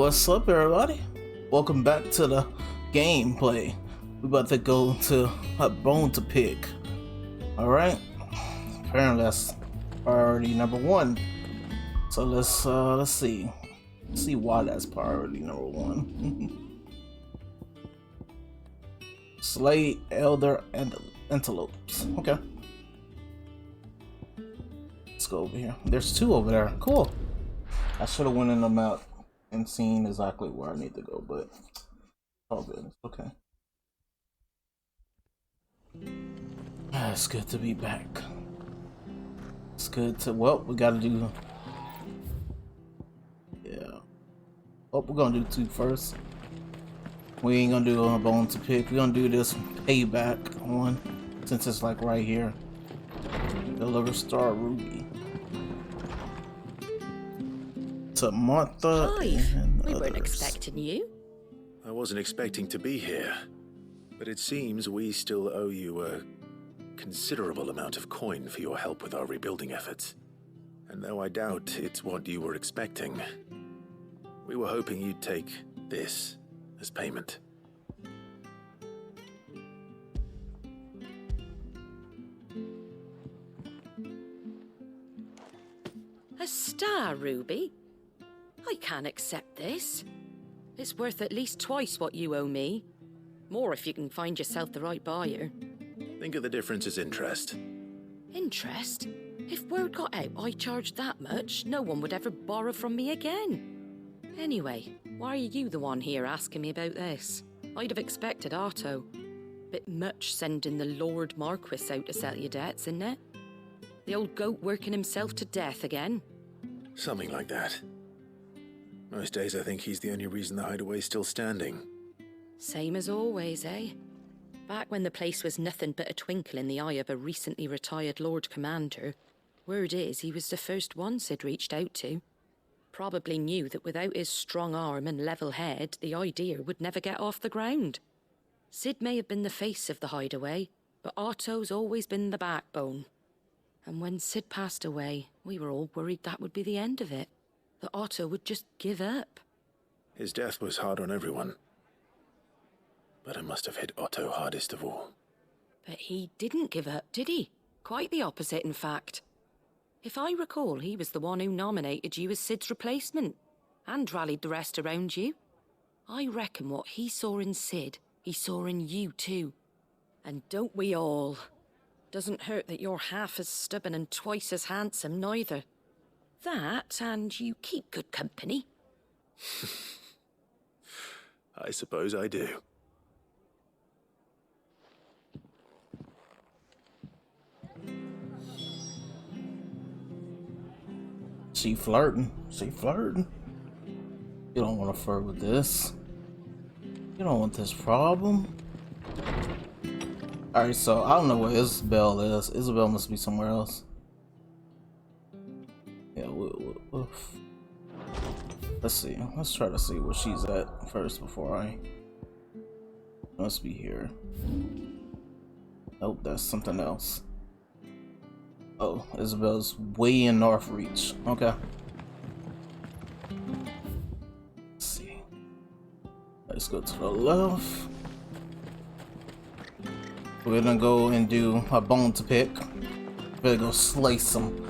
What's up, everybody? Welcome back to the gameplay. We about to go to a bone to pick. Alright. Apparently that's priority number one. So let's see. Let's see why that's priority number one. Slay elder and antelopes. Okay. Let's go over here. There's two over there. Cool. I should have went in the map and seen exactly where I need to go, but all good. It's okay. It's good to be back. It's good to, well, we gotta do, yeah. Oh, we're gonna do two first. We ain't gonna do a bone to pick. We're gonna do this payback one, since it's like right here. Deliver Star Ruby to Martha. Hi, we weren't expecting you. I wasn't expecting to be here, but it seems we still owe you a considerable amount of coin for your help with our rebuilding efforts. And though I doubt it's what you were expecting, we were hoping you'd take this as payment. A star ruby? I can't accept this. It's worth at least twice what you owe me. More if you can find yourself the right buyer. Think of the difference as interest. Interest? If word got out I charged that much, no one would ever borrow from me again. Anyway, why are you the one here asking me about this? I'd have expected Otto. Bit much sending the Lord Marquis out to settle your debts, isn't it? The old goat working himself to death again. Something like that. Most days I think he's the only reason the hideaway's still standing. Same as always, eh? Back when the place was nothing but a twinkle in the eye of a recently retired Lord Commander, word is he was the first one Sid reached out to. Probably knew that without his strong arm and level head, the idea would never get off the ground. Sid may have been the face of the hideaway, but Otto's always been the backbone. And when Sid passed away, we were all worried that would be the end of it. That Otto would just give up. His death was hard on everyone. But it must have hit Otto hardest of all. But he didn't give up, did he? Quite the opposite, in fact. If I recall, he was the one who nominated you as Sid's replacement, and rallied the rest around you. I reckon what he saw in Sid, he saw in you too. And don't we all? Doesn't hurt that you're half as stubborn and twice as handsome, neither. That, and you keep good company. I suppose I do. She flirting. She flirting. You don't want to flirt with this. You don't want this problem. Alright, so I don't know where Isabel is. Isabel must be somewhere else. Yeah, let's see. Let's try to see where she's at first before I... Must be here. Nope, that's something else. Oh, Isabel's way in North Reach. Okay. Let's see. Let's go to the left. We're gonna go and do a bone to pick. We're gonna go slay some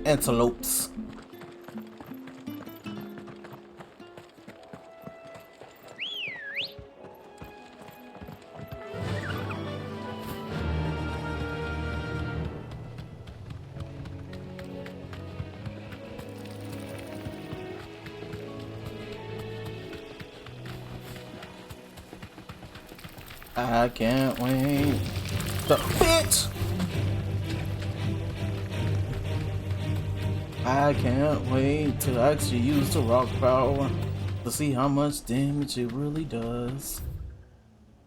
antelopes. I can't wait. The bitch! I can't wait to actually use the rock power to see how much damage it really does.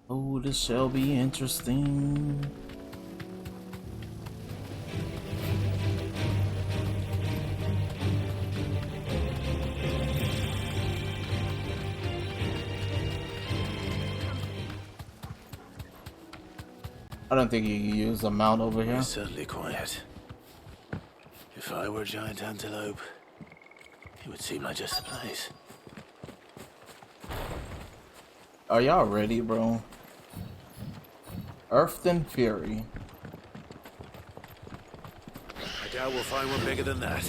Oh, this shall be interesting. I don't think you can use the mount over here. It's certainly quiet. If I were a giant antelope, it would seem like just the place. Are y'all ready, bro? Earth and Fury. I doubt we'll find one bigger than that.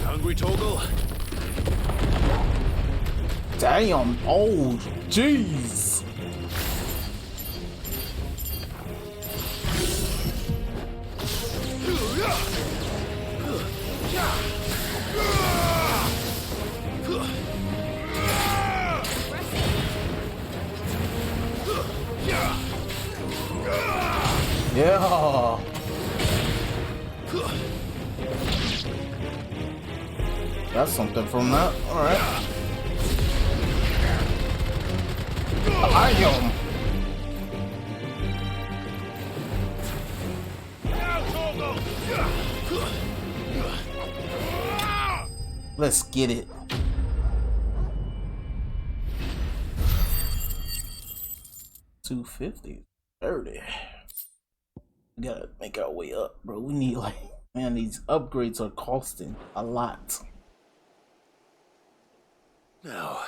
Hungry, Torgal? Damn! Oh, jeez! Yeah! That's something from that. Alright. I am. Let's get it. $250. 30. We gotta make our way up, bro. We need, like, man, these upgrades are costing a lot. Now,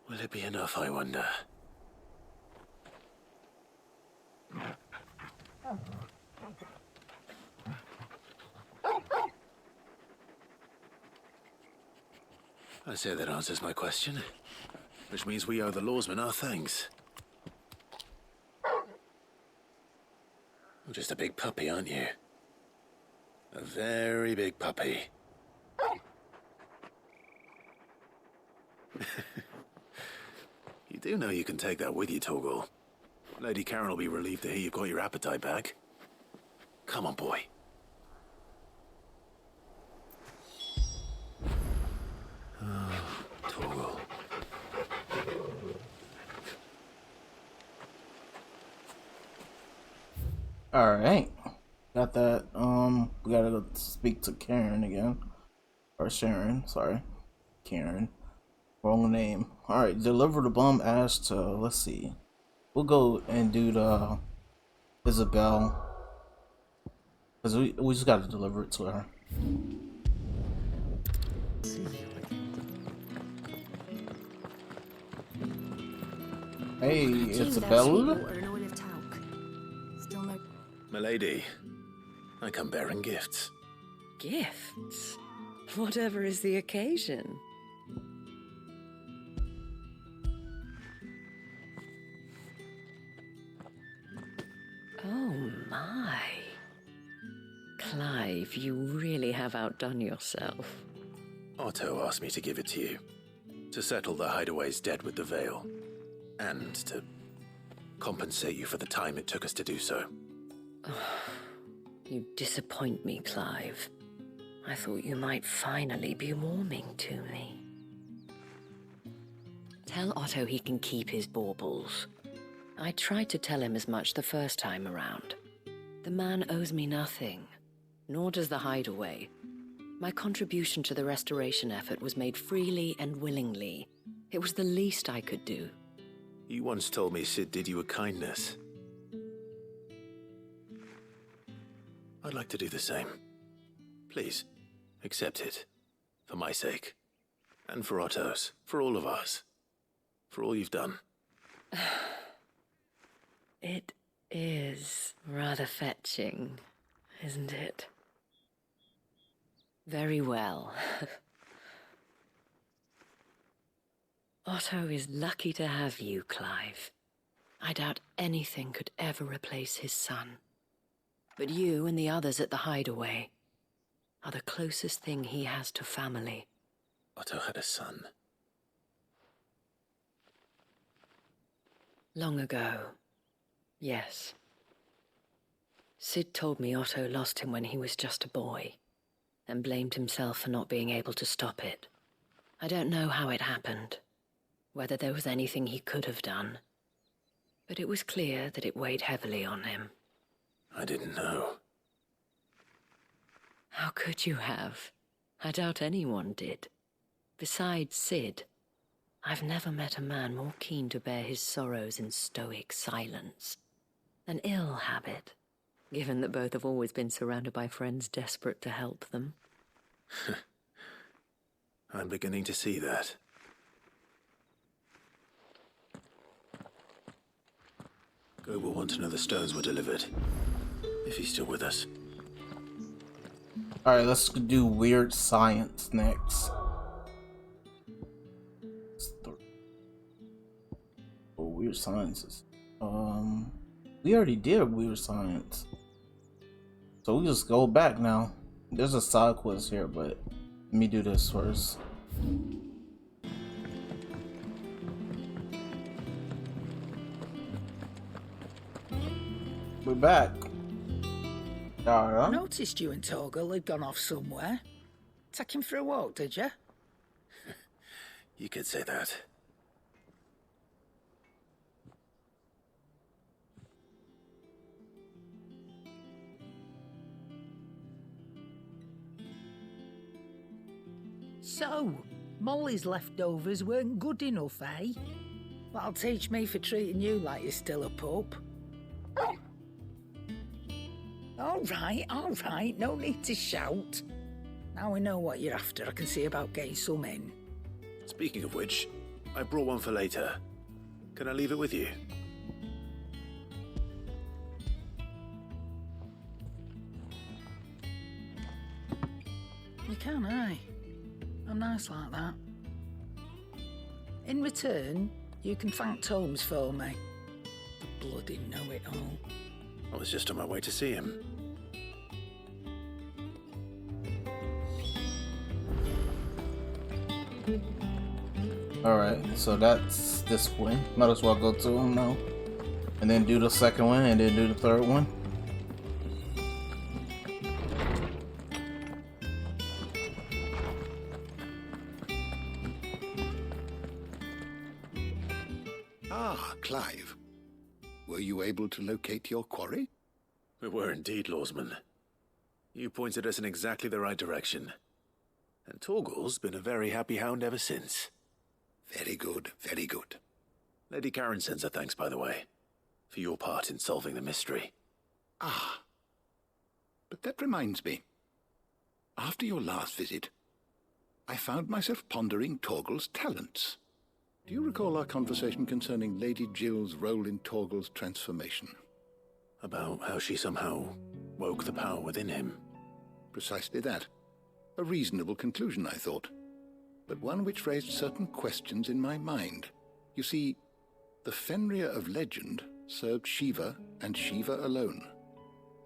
will it be enough, I wonder? I say that answers my question, which means we owe the lawsmen our thanks. You're just a big puppy, aren't you? A very big puppy. You do know you can take that with you, Torgal. Lady Karen will be relieved to hear you've got your appetite back. Come on, boy. Oh, Torgal. Alright. Got that. We gotta go speak to Karen again. Or Sharon, sorry. Karen. Wrong name. Alright, deliver the bomb ash to, let's see. We'll go and do the Isabel. Because we just gotta deliver it to her. Hey, Isabel. Milady, I come bearing gifts. Gifts? Whatever is the occasion. Oh my. Clive, you really have outdone yourself. Otto asked me to give it to you. To settle the Hideaway's debt with the Veil. And to compensate you for the time it took us to do so. You disappoint me, Clive. I thought you might finally be warming to me. Tell Otto he can keep his baubles. I tried to tell him as much the first time around. The man owes me nothing, nor does the Hideaway. My contribution to the restoration effort was made freely and willingly. It was the least I could do. You once told me Sid did you a kindness. I'd like to do the same. Please, accept it. For my sake. And for Otto's. For all of us. For all you've done. It is rather fetching, isn't it? Very well. Otto is lucky to have you, Clive. I doubt anything could ever replace his son. But you and the others at the Hideaway are the closest thing he has to family. Otto had a son. Long ago, yes. Sid told me Otto lost him when he was just a boy, and blamed himself for not being able to stop it. I don't know how it happened, whether there was anything he could have done, but it was clear that it weighed heavily on him. I didn't know. How could you have? I doubt anyone did. Besides Sid, I've never met a man more keen to bear his sorrows in stoic silence. An ill habit, given that both have always been surrounded by friends desperate to help them. I'm beginning to see that. Go will want to know the stones were delivered. If he's still with us. Alright, let's do weird science next. Oh, weird sciences. We already did weird science. So we just go back now. There's a side quest here, but let me do this first. We're back. I noticed you and Torgal had gone off somewhere. Take him for a walk, did you? You could say that. So, Molly's leftovers weren't good enough, eh? That'll teach me for treating you like you're still a pup. All right, no need to shout. Now we know what you're after, I can see about getting some in. Speaking of which, I brought one for later. Can I leave it with you? You can, eh? I'm nice like that. In return, you can thank Tomes for me. The bloody know-it-all. I was just on my way to see him. Alright, so that's this one. Might as well go to him now. And then do the second one, and then do the third one. Ah, Clive. Were you able to locate your quarry? We were indeed, Lawsman. You pointed us in exactly the right direction. And Torgal's been a very happy hound ever since. Very good, very good. Lady Karen sends her thanks, by the way, for your part in solving the mystery. Ah. But that reminds me. After your last visit, I found myself pondering Torgal's talents. Do you recall our conversation concerning Lady Jill's role in Torgal's transformation? About how she somehow woke the power within him. Precisely that. A reasonable conclusion, I thought, but one which raised certain questions in my mind. You see, the Fenrir of legend served Shiva and Shiva alone,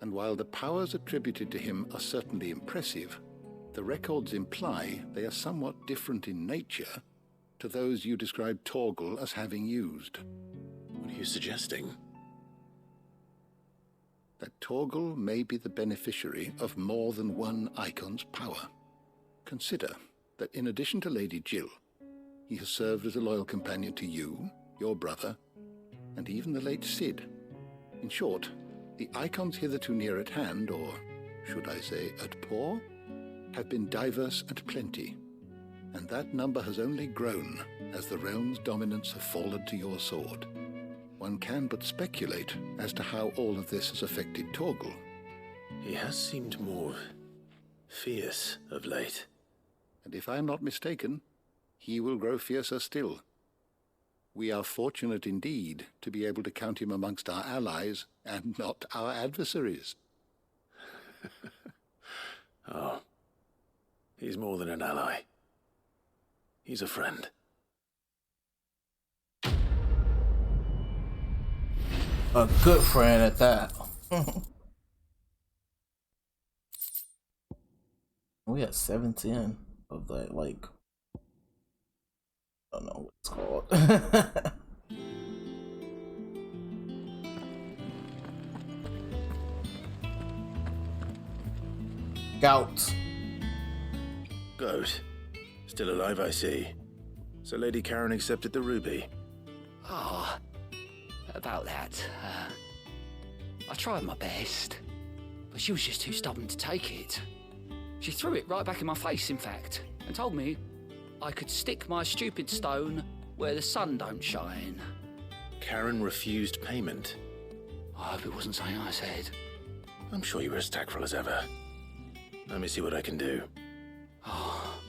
and while the powers attributed to him are certainly impressive, the records imply they are somewhat different in nature to those you described Torgal as having used. What are you suggesting? That Torgal may be the beneficiary of more than one icon's power. Consider that in addition to Lady Jill, he has served as a loyal companion to you, your brother, and even the late Cid. In short, the icons hitherto near at hand, or should I say at paw, have been diverse and plenty, and that number has only grown as the realm's dominance have fallen to your sword. One can but speculate as to how all of this has affected Torgal. He has seemed more fierce of late. And if I am not mistaken, he will grow fiercer still. We are fortunate indeed to be able to count him amongst our allies and not our adversaries. Oh, he's more than an ally. He's a friend. A good friend at that. We got 710 of that, like, I don't know what it's called. Gout. Goat. Still alive, I see. So Lady Karen accepted the ruby. Ah, about that. I tried my best, but she was just too stubborn to take it. She threw it right back in my face, in fact, and told me I could stick my stupid stone where the sun don't shine. Karen refused payment. I hope it wasn't something I said. I'm sure you were as tactful as ever. Let me see what I can do. Oh,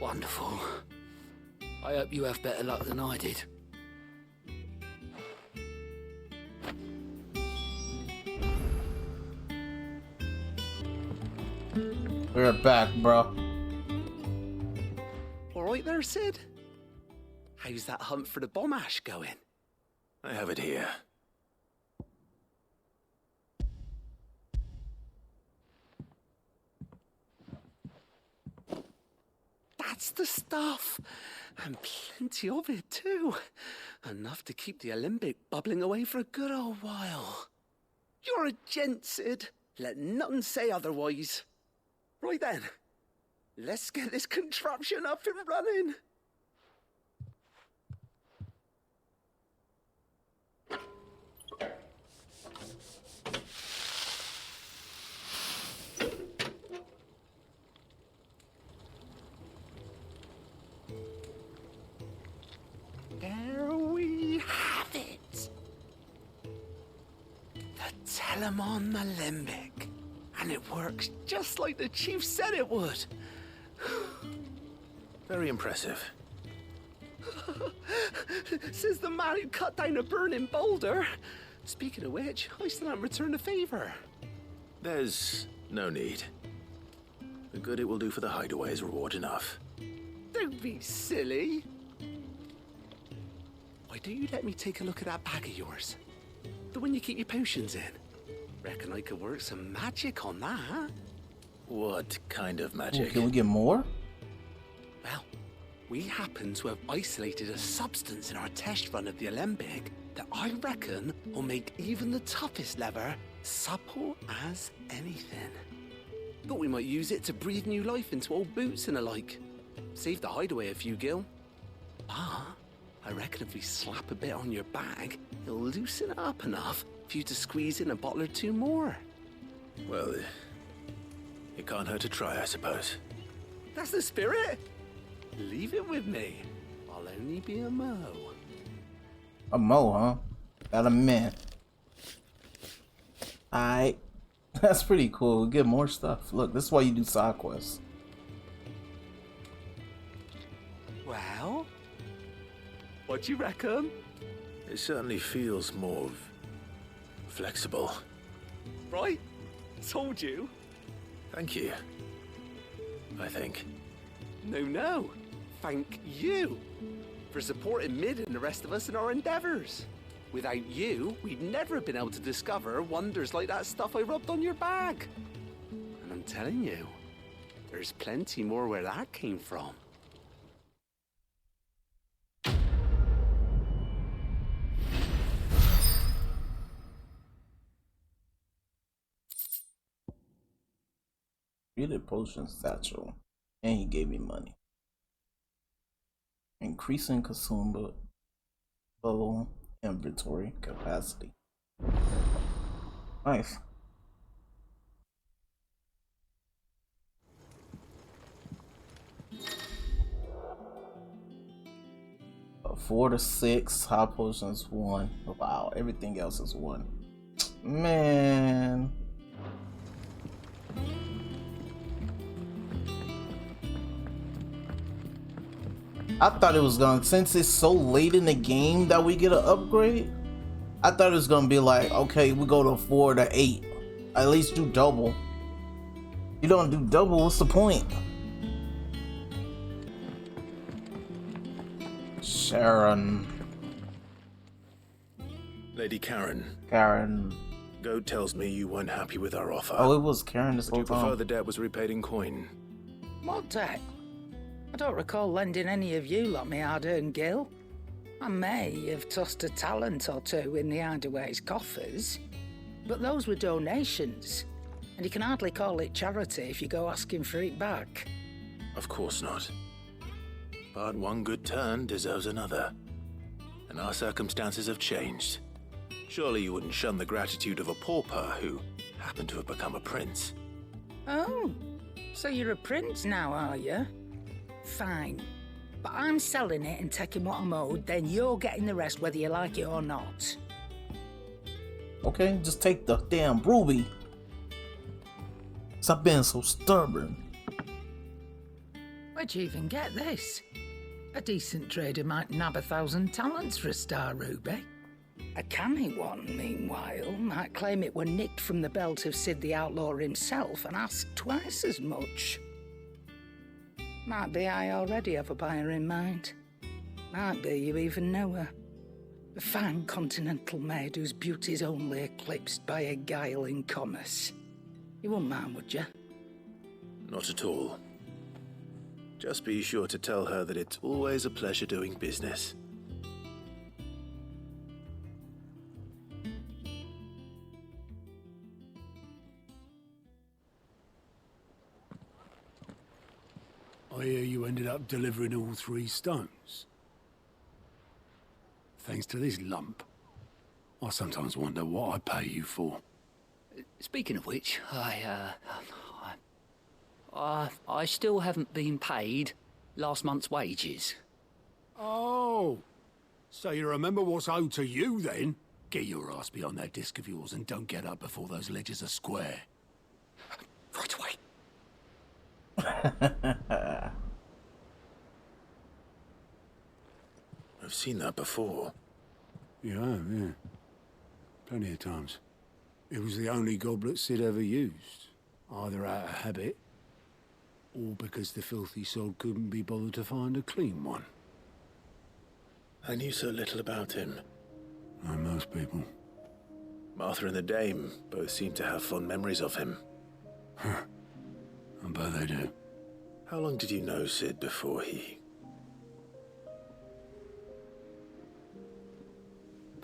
Wonderful. I hope you have better luck than I did. We're back, bro. All right there, Sid. How's that hunt for the bomb ash going? I have it here. That's the stuff. And plenty of it, too. Enough to keep the Olympic bubbling away for a good old while. You're a gent, Sid. Let none say otherwise. Right then. Let's get this contraption up and running. There we have it. The Telemon Alembic. And it works just like the chief said it would. Very impressive. Says the man who cut down a burning boulder. Speaking of which, I still haven't returned the favor. There's no need. The good it will do for the hideaway is reward enough. Don't be silly. Why don't you let me take a look at that bag of yours? The one you keep your potions in. Reckon I could work some magic on that. What kind of Ooh, magic? can we get more? Well, we happen to have isolated a substance in our test run of the Alembic that I reckon will make even the toughest lever supple as anything. Thought we might use it to breathe new life into old boots and the like. Save the hideaway a few gil. But I reckon if we slap a bit on your bag, it'll loosen it up enough for you to squeeze in a bottle or two more. Well, it can't hurt to try, I suppose. That's the spirit. Leave it with me. I'll only be a mo. A mo, huh? Got a man. Alright. That's pretty cool. We get more stuff. Look, this is why you do side quests. Well, what do you reckon? It certainly feels more flexible. Right? Told you. Thank you. I think. No. Thank you for supporting Mid and the rest of us in our endeavors. Without you, we'd never have been able to discover wonders like that stuff I rubbed on your bag. And I'm telling you, there's plenty more where that came from. Created potion satchel. And he gave me money. Increasing consumable inventory capacity. Nice. A 4 to 6, high potions 1. Wow, everything else is 1. Man. I thought it was gonna, since it's so late in the game that we get an upgrade, I thought it was gonna be like, okay, we go to 4 to 8. At least do double. You don't do double, what's the point? Sharon. Lady Karen. Karen. Goat tells me you weren't happy with our offer. Oh, it was Karen this Would whole you prefer time. the debt was repaid in coin? What debt? I don't recall lending any of you lot me hard-earned gil. I may have tossed a talent or two in the hideaway's coffers, but those were donations, and you can hardly call it charity if you go asking for it back. Of course not. But one good turn deserves another. And our circumstances have changed. Surely you wouldn't shun the gratitude of a pauper who happened to have become a prince. Oh, so you're a prince now, are you? Fine. But I'm selling it and taking what I'm owed, then you're getting the rest whether you like it or not. Okay, just take the damn ruby. Stop being so stubborn. Where'd you even get this? A decent trader might nab 1,000 talents for a star ruby. A canny one, meanwhile, might claim it were nicked from the belt of Sid the Outlaw himself and ask twice as much. Might be I already have a buyer in mind. Might be you even know her. A fine continental maid whose beauty's only eclipsed by a guile in commerce. You wouldn't mind, would you? Not at all. Just be sure to tell her that it's always a pleasure doing business. I hear you ended up delivering all 3 stones. Thanks to this lump. I sometimes wonder what I pay you for. Speaking of which, I still haven't been paid last month's wages. Oh, so you remember what's owed to you then? Get your ass behind that disc of yours and don't get up before those ledgers are square. Right away. I've seen that before. Yeah. Plenty of times. It was the only goblet Sid ever used. Either out of habit, or because the filthy sod couldn't be bothered to find a clean one. I knew so little about him. Like most people. Martha and the Dame both seem to have fond memories of him. I bet they do. How long did you know Sid before he...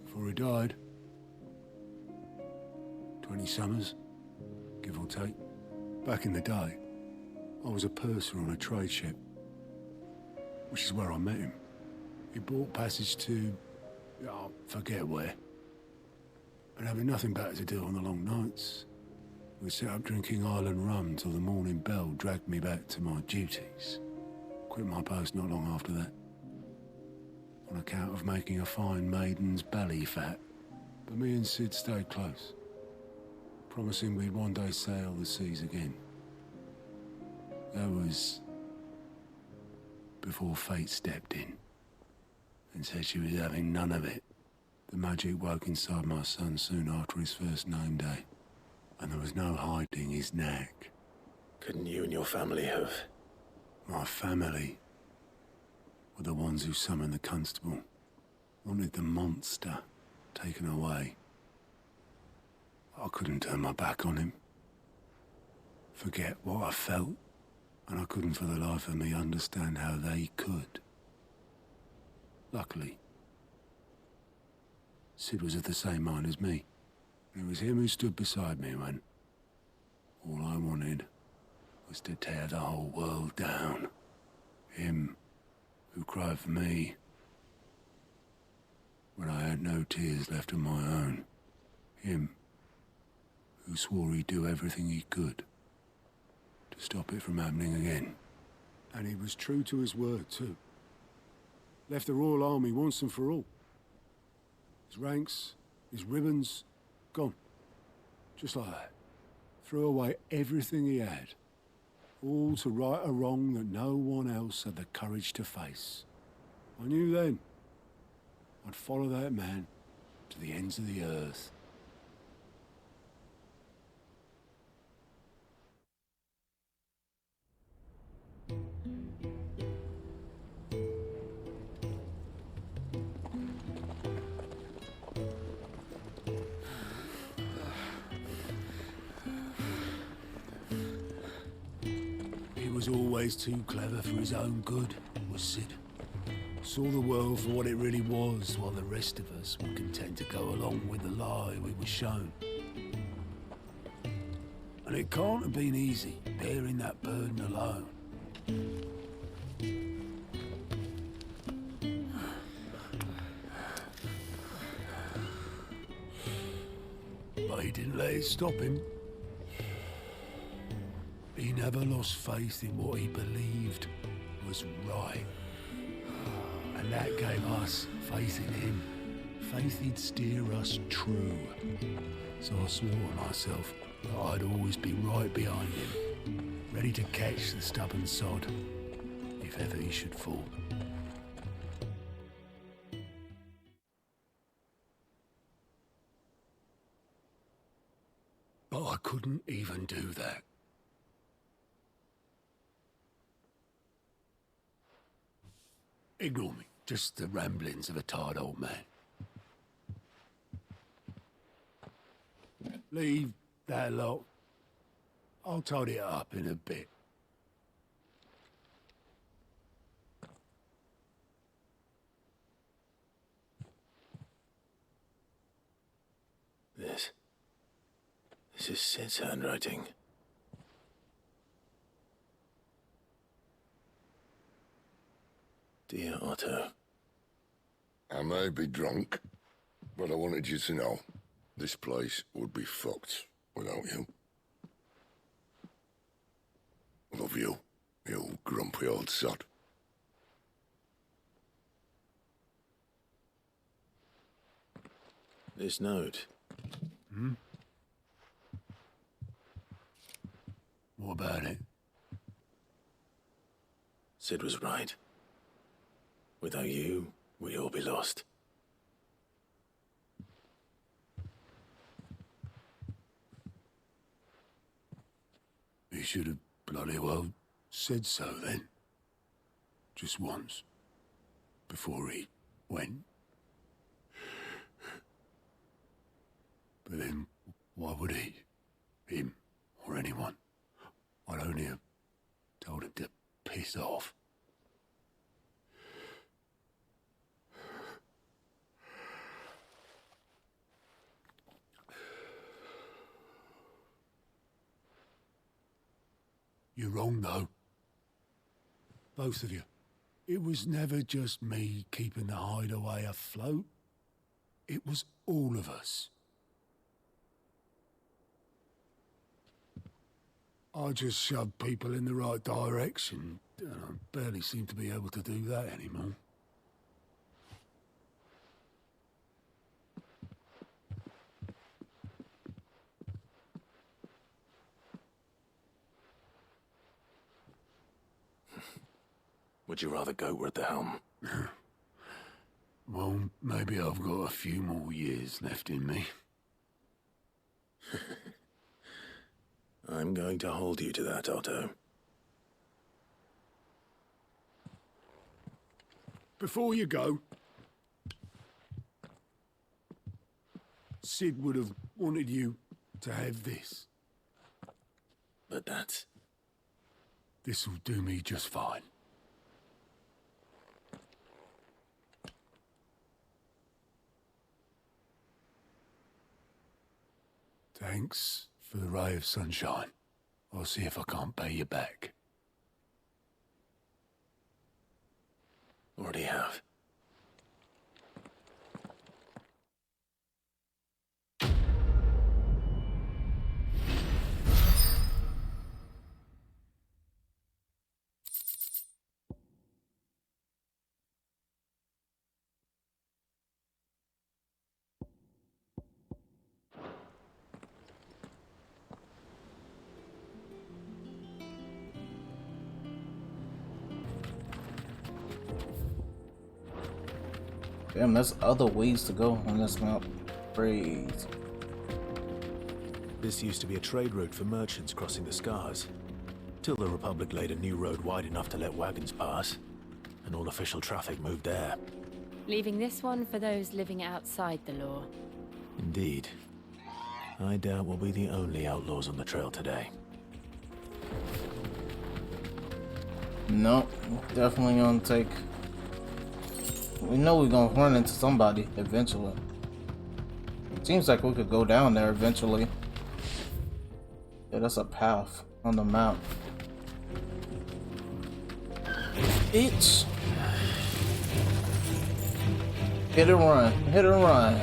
Before he died. 20 summers, give or take. Back in the day, I was a purser on a trade ship, which is where I met him. He bought passage to... I forget where. And having nothing better to do on the long nights, we set up drinking island rum till the morning bell dragged me back to my duties. Quit my post not long after that, on account of making a fine maiden's belly fat. But me and Sid stayed close, promising we'd one day sail the seas again. That was before fate stepped in and said she was having none of it. The magic woke inside my son soon after his first name day, and there was no hiding his knack. Couldn't you and your family have... My family were the ones who summoned the constable, wanted the monster taken away. I couldn't turn my back on him, forget what I felt, and I couldn't for the life of me understand how they could. Luckily, Sid was of the same mind as me. It was him who stood beside me when all I wanted was to tear the whole world down. Him who cried for me when I had no tears left of my own. Him who swore he'd do everything he could to stop it from happening again. And he was true to his word, too. Left the Royal Army once and for all. His ranks, his ribbons, gone. Just like that. Threw away everything he had. All to right a wrong that no one else had the courage to face. I knew then I'd follow that man to the ends of the earth. He was always too clever for his own good, was Sid. Saw the world for what it really was, while the rest of us were content to go along with the lie we were shown. And it can't have been easy, bearing that burden alone. But he didn't let it stop him. He never lost faith in what he believed was right. And that gave us faith in him. Faith he'd steer us true. So I swore to myself that I'd always be right behind him, ready to catch the stubborn sod if ever he should fall. But I couldn't even do that. Ignore me. Just the ramblings of a tired old man. Leave that lot. I'll tidy it up in a bit. This is Sid's handwriting. Dear Otto. I may be drunk, but I wanted you to know this place would be fucked without you. Love you, you grumpy old sod. This note. What about it? Sid was right. Without you, we'd all be lost. He should have bloody well said so then. Just once. Before he went. But then, why would he? Him, or anyone? I'd only have told him to piss off. You're wrong, though. Both of you. It was never just me keeping the hideaway afloat. It was all of us. I just shoved people in the right direction, and I barely seem to be able to do that anymore. Would you rather goat were at the helm? Well, maybe I've got a few more years left in me. I'm going to hold you to that, Otto. Before you go, Sid would have wanted you to have this. But that's... This'll do me just fine. Thanks for the ray of sunshine. I'll see if I can't pay you back. Already have. Damn, there's other ways to go on this map. Crazy. This used to be a trade route for merchants crossing the Scars, till the Republic laid a new road wide enough to let wagons pass, and all official traffic moved there. Leaving this one for those living outside the law. Indeed. I doubt we'll be the only outlaws on the trail today. No, definitely gonna take... We know we're gonna run into somebody eventually. Seems like we could go down there eventually. Yeah, that's a path on the map. Bitch! Hit and run, hit and run.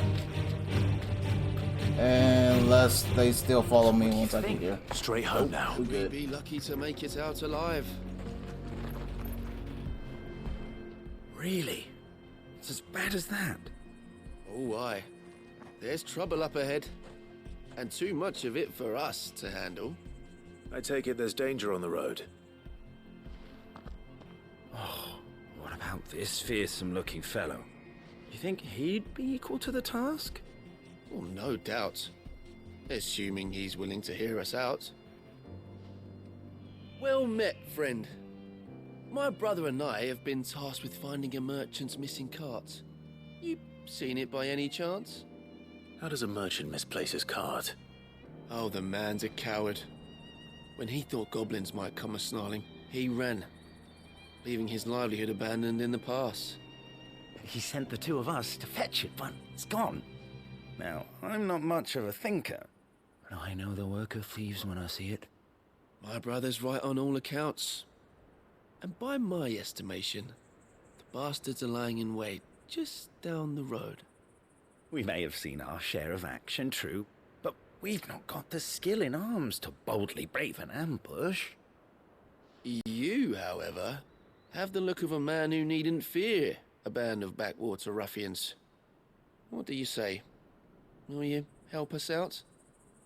Unless they still follow me once I get here. Straight home now. We good. Be lucky to make it out alive. Really? It's as bad as that? Oh, aye. There's trouble up ahead. And too much of it for us to handle. I take it there's danger on the road. Oh, what about this fearsome-looking fellow? You think he'd be equal to the task? Well, no doubt. Assuming he's willing to hear us out. Well met, friend. My brother and I have been tasked with finding a merchant's missing cart. You seen it by any chance? How does a merchant misplace his cart? Oh, the man's a coward. When he thought goblins might come a-snarling, he ran, leaving his livelihood abandoned in the pass. He sent the two of us to fetch it, but it's gone. Now, I'm not much of a thinker, but I know the work of thieves when I see it. My brother's right on all accounts. And by my estimation, the bastards are lying in wait just down the road. We may have seen our share of action, true, but we've not got the skill in arms to boldly brave an ambush. You, however, have the look of a man who needn't fear a band of backwater ruffians. What do you say? Will you help us out?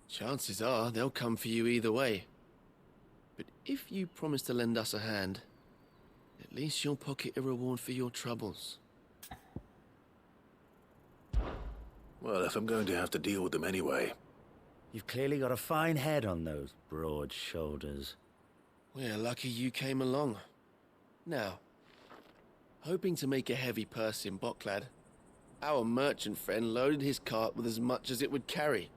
Chances are they'll come for you either way. But if you promise to lend us a hand, at least you'll pocket a reward for your troubles. Well, if I'm going to have to deal with them anyway. You've clearly got a fine head on those broad shoulders. We're lucky you came along. Now, hoping to make a heavy purse in Bocklad, our merchant friend loaded his cart with as much as it would carry.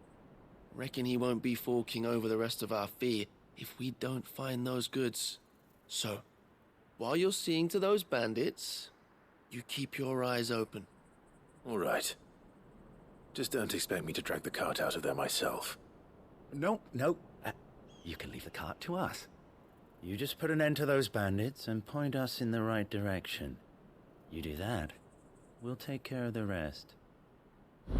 Reckon he won't be forking over the rest of our fee if we don't find those goods. So, while you're seeing to those bandits, you keep your eyes open. All right. Just don't expect me to drag the cart out of there myself. No. You can leave the cart to us. You just put an end to those bandits and point us in the right direction. You do that, we'll take care of the rest. I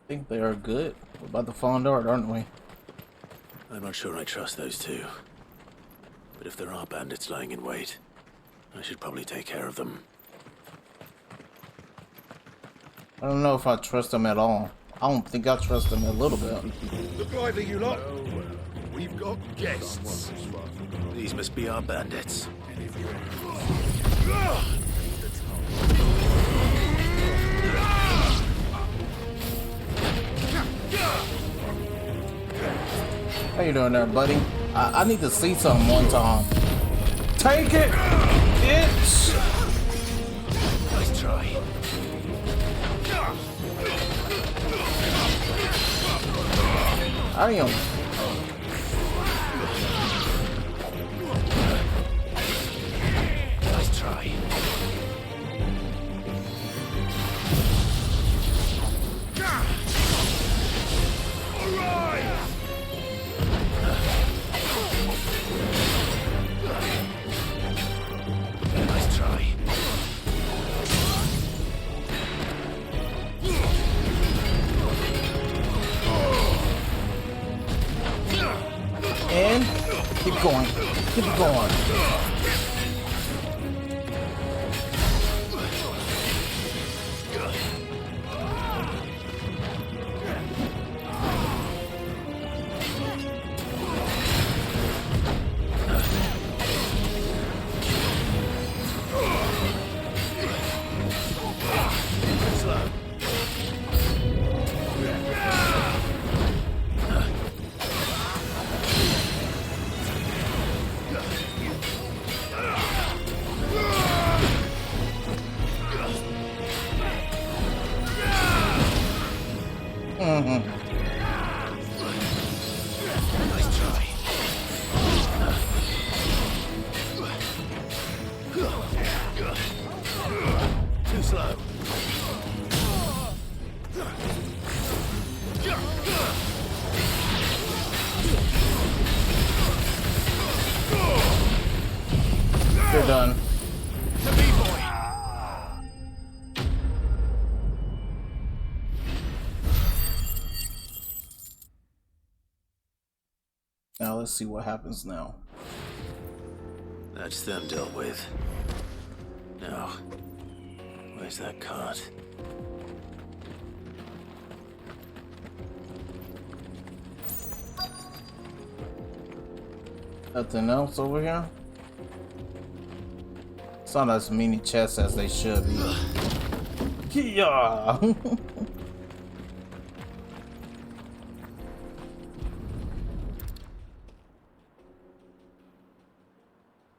think they are good. We're about to find out, aren't we? I'm not sure I trust those two. But if there are bandits lying in wait, I should probably take care of them. I don't know if I trust them at all. I don't think I trust them a little bit. Look lively, you lot. We've got guests. These must be our bandits. How you doing there, buddy? I need to see something one time. Take it, bitch! Nice try. I am. Nice try. Nice try. And keep going. Keep going. Nice try. Too slow. You're done. Now let's see what happens now. That's them dealt with. Now, where's that cart? Nothing else over here? It's not as many chests as they should be. Yeah.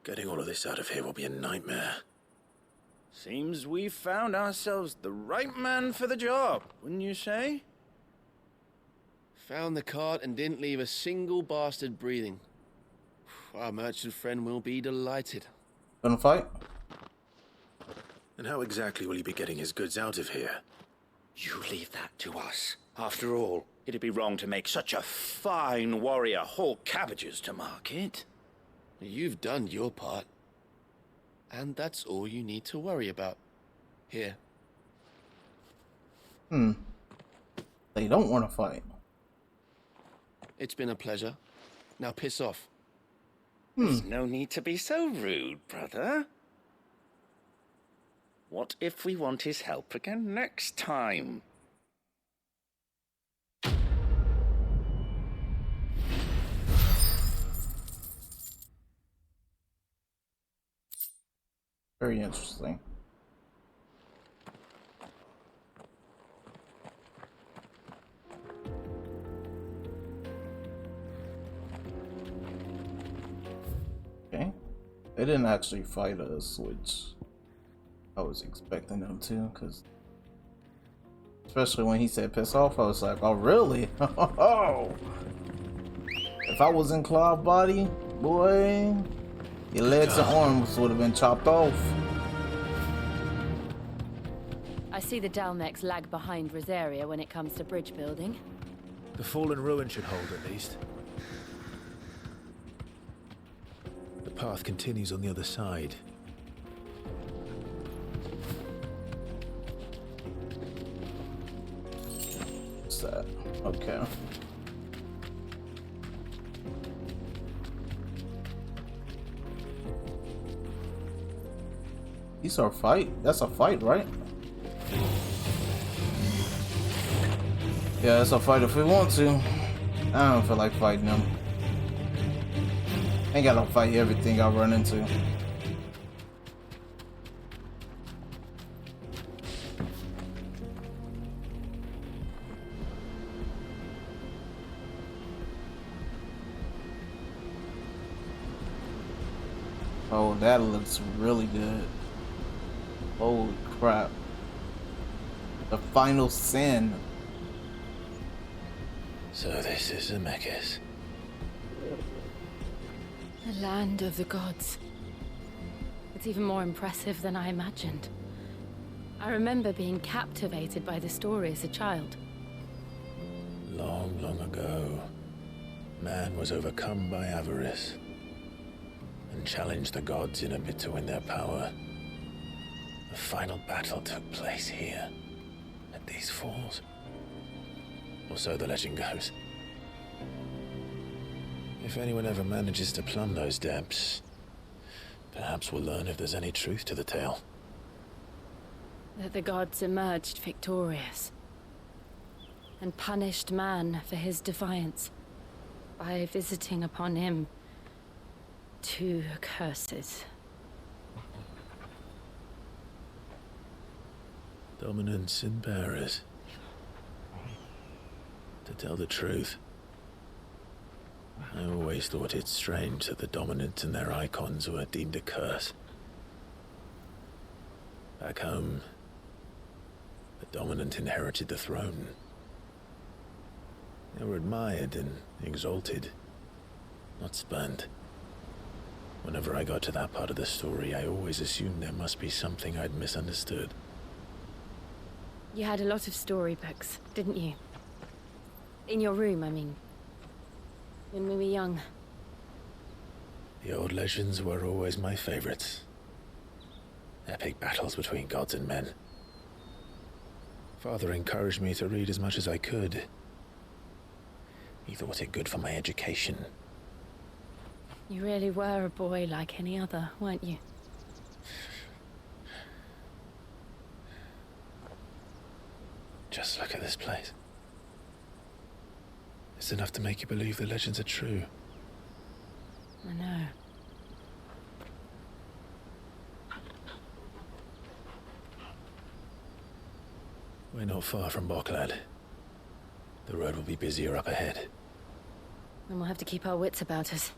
Getting all of this out of here will be a nightmare. Seems we've found ourselves the right man for the job, wouldn't you say? Found the cart and didn't leave a single bastard breathing. Our merchant friend will be delighted. Gonna fight? And how exactly will he be getting his goods out of here? You leave that to us. After all, it'd be wrong to make such a fine warrior haul cabbages to market. You've done your part. And that's all you need to worry about. Here. They don't want to fight. It's been a pleasure. Now piss off. There's no need to be so rude, brother. What if we want his help again next time? Very interesting. Okay. They didn't actually fight us, which I was expecting them to, because especially when he said piss off, I was like, oh really? Oh, if I was in Cloud Body, boy, your legs and arms would have been chopped off. I see the Dalmex lag behind Rosaria when it comes to bridge building. The fallen ruin should hold at least. The path continues on the other side. What's that? Okay. These are fight? That's a fight, right? Yeah, it's a fight if we want to. I don't feel like fighting them. Ain't gotta fight everything I run into. Oh, that looks really good. Holy crap. The final sin. So this is Zemeckis. The land of the gods. It's even more impressive than I imagined. I remember being captivated by the story as a child. Long, long ago, man was overcome by avarice and challenged the gods in a bid to win their power. The final battle took place here, at these falls. Or so the legend goes. If anyone ever manages to plumb those depths, perhaps we'll learn if there's any truth to the tale. That the gods emerged victorious and punished man for his defiance by visiting upon him 2 curses. Dominants and bearers. To tell the truth, I always thought it strange that the dominant and their icons were deemed a curse. Back home, the dominant inherited the throne. They were admired and exalted, not spurned. Whenever I got to that part of the story, I always assumed there must be something I'd misunderstood. You had a lot of storybooks, didn't you? In your room, I mean. When we were young. The old legends were always my favorites. Epic battles between gods and men. Father encouraged me to read as much as I could. He thought it good for my education. You really were a boy like any other, weren't you? Just look at this place. It's enough to make you believe the legends are true. I know. We're not far from Boklad. The road will be busier up ahead. Then we'll have to keep our wits about us.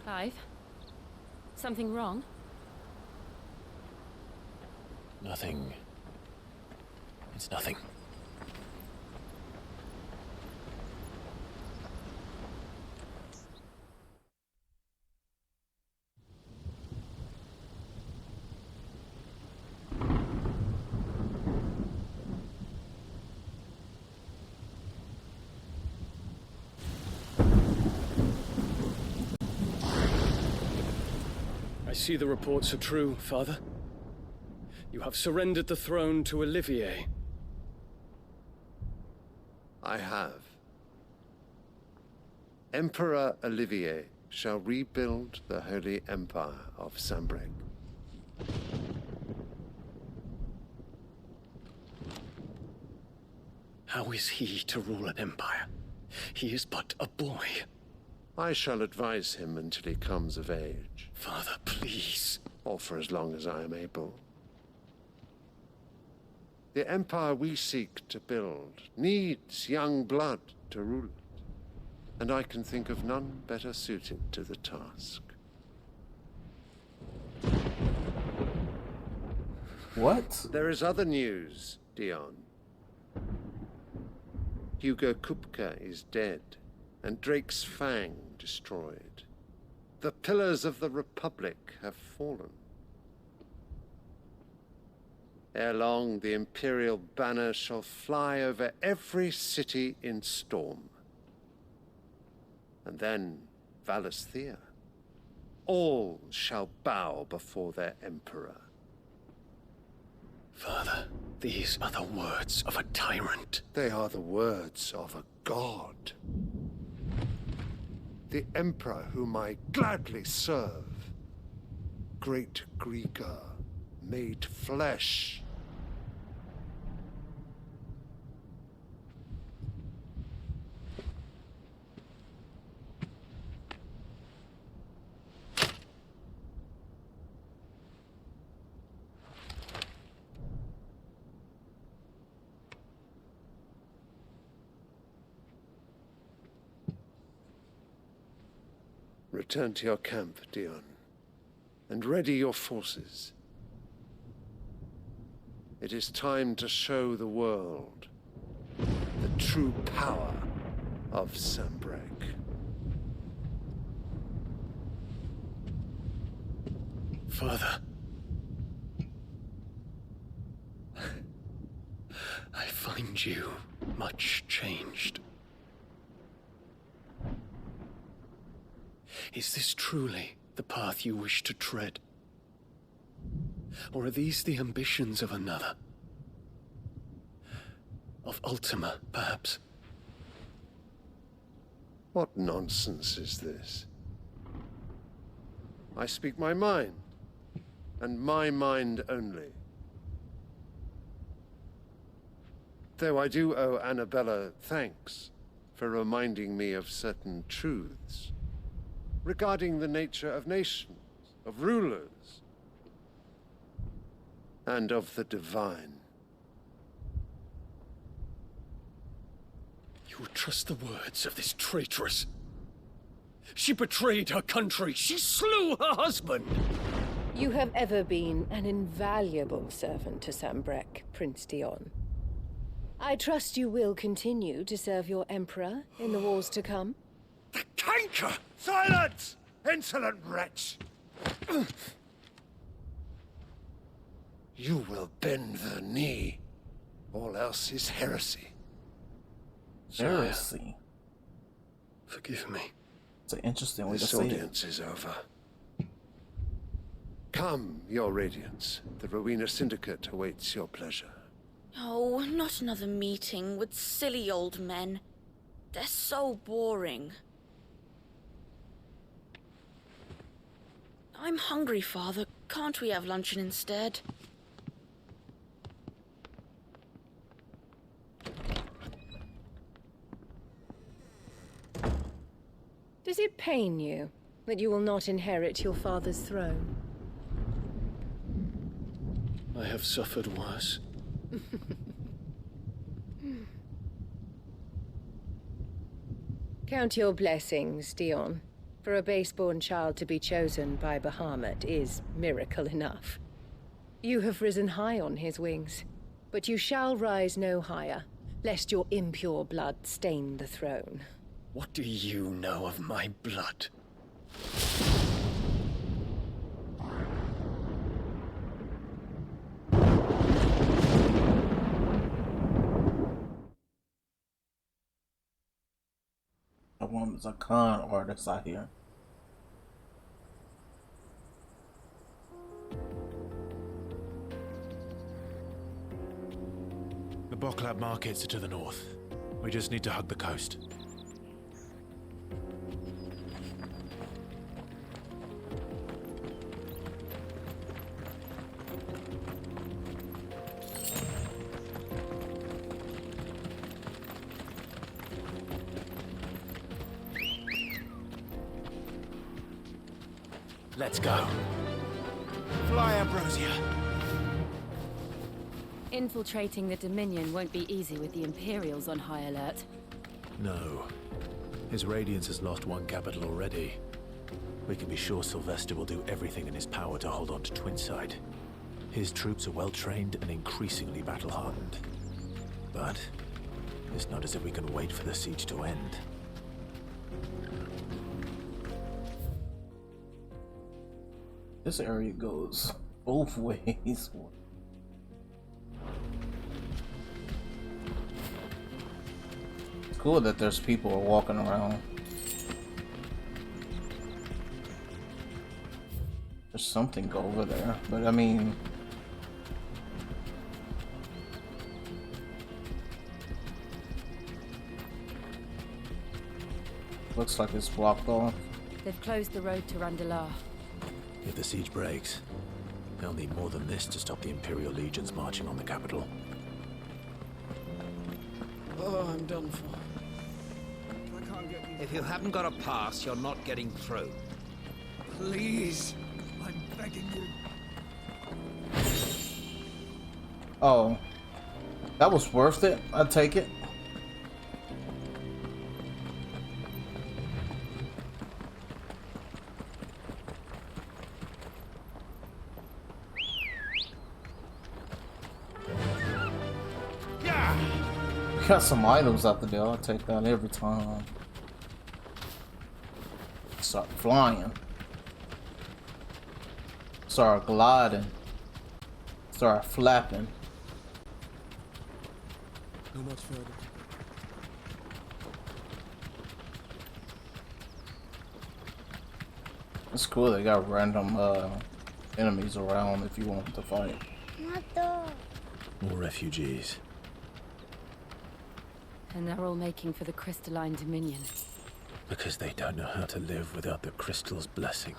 Clive? Something wrong? Nothing. It's nothing. I see the reports are true, Father. You have surrendered the throne to Olivier. I have. Emperor Olivier shall rebuild the Holy Empire of Sambrec. How is he to rule an empire? He is but a boy. I shall advise him until he comes of age. Father, please. Or for as long as I am able. The empire we seek to build needs young blood to rule it, and I can think of none better suited to the task. What? There is other news, Dion. Hugo Kupka is dead, and Drake's Fang destroyed. The pillars of the Republic have fallen. Ere long, the Imperial banner shall fly over every city in Storm. And then Valisthea. All shall bow before their Emperor. Father, these are the words of a tyrant. They are the words of a god. The Emperor whom I gladly serve. Great Greeker, made flesh. Return to your camp, Dion, and ready your forces. It is time to show the world the true power of Sambrec. Father. I find you much changed. Is this truly the path you wish to tread? Or are these the ambitions of another? Of Ultima, perhaps? What nonsense is this? I speak my mind, and my mind only. Though I do owe Annabella thanks for reminding me of certain truths regarding the nature of nations, of rulers, and of the divine. You would trust the words of this traitress? She betrayed her country. She slew her husband. You have ever been an invaluable servant to Sambrec, Prince Dion. I trust you will continue to serve your Emperor in the wars to come. The canker! Silence! Insolent wretch! You will bend the knee. All else is heresy. Heresy? Forgive me. It's an interesting way to This say it. audience is over. Come, your radiance. The Rowena Syndicate awaits your pleasure. Oh, not another meeting with silly old men. They're so boring. I'm hungry, Father. can't we have luncheon instead? Does it pain you that you will not inherit your father's throne? I have suffered worse. Count your blessings, Dion. For a base-born child to be chosen by Bahamut is miracle enough. You have risen high on his wings, but you shall rise no higher, lest your impure blood stain the throne. What do you know of my blood? A woman's a con artist out here. The Boklab markets are to the north. We just need to hug the coast. Let's go. Fly, Ambrosia. Infiltrating the Dominion won't be easy with the Imperials on high alert. No. His Radiance has lost one capital already. We can be sure Sylvester will do everything in his power to hold on to Twinside. His troops are well-trained and increasingly battle-hardened. But it's not as if we can wait for the siege to end. This area goes both ways. It's cool that there's people walking around. There's something over there, but I mean... looks like it's blocked off. They've closed the road to Randalar. If the siege breaks, they'll need more than this to stop the Imperial legions marching on the capital. Oh, I'm done for. If you haven't got a pass, you're not getting through. Please, I'm begging you. Oh, that was worth it. I'd take it. Got some items out there. I'll take that every time. Start flying. Start gliding. Start flapping. No, not further. It's cool they got random enemies around if you want to fight. More refugees. And they're all making for the Crystalline Dominion. Because they don't know how to live without the crystal's blessing.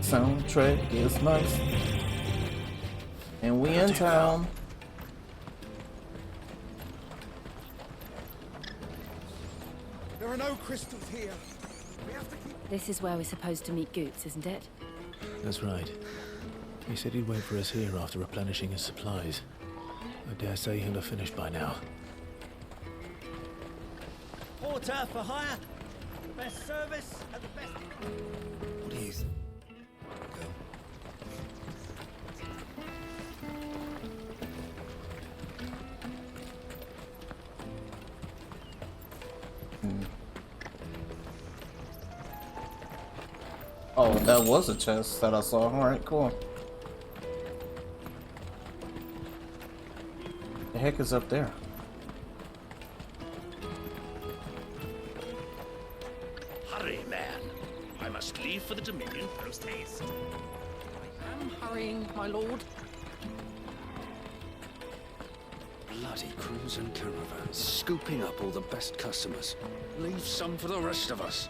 Soundtrack is nice. And we in town. There are no crystals here. We have to keep... This is where we're supposed to meet Goots, isn't it? That's right. He said he'd wait for us here after replenishing his supplies. I dare say he'll have finished by now. Porter for hire. The best service at the best... Please. Oh, that was a chest that I saw. Alright, cool. The heck is up there? Hurry, man. I must leave for the Dominion post haste. I'm hurrying, my lord. Bloody crimson caravan, scooping up all the best customers. Leave some for the rest of us.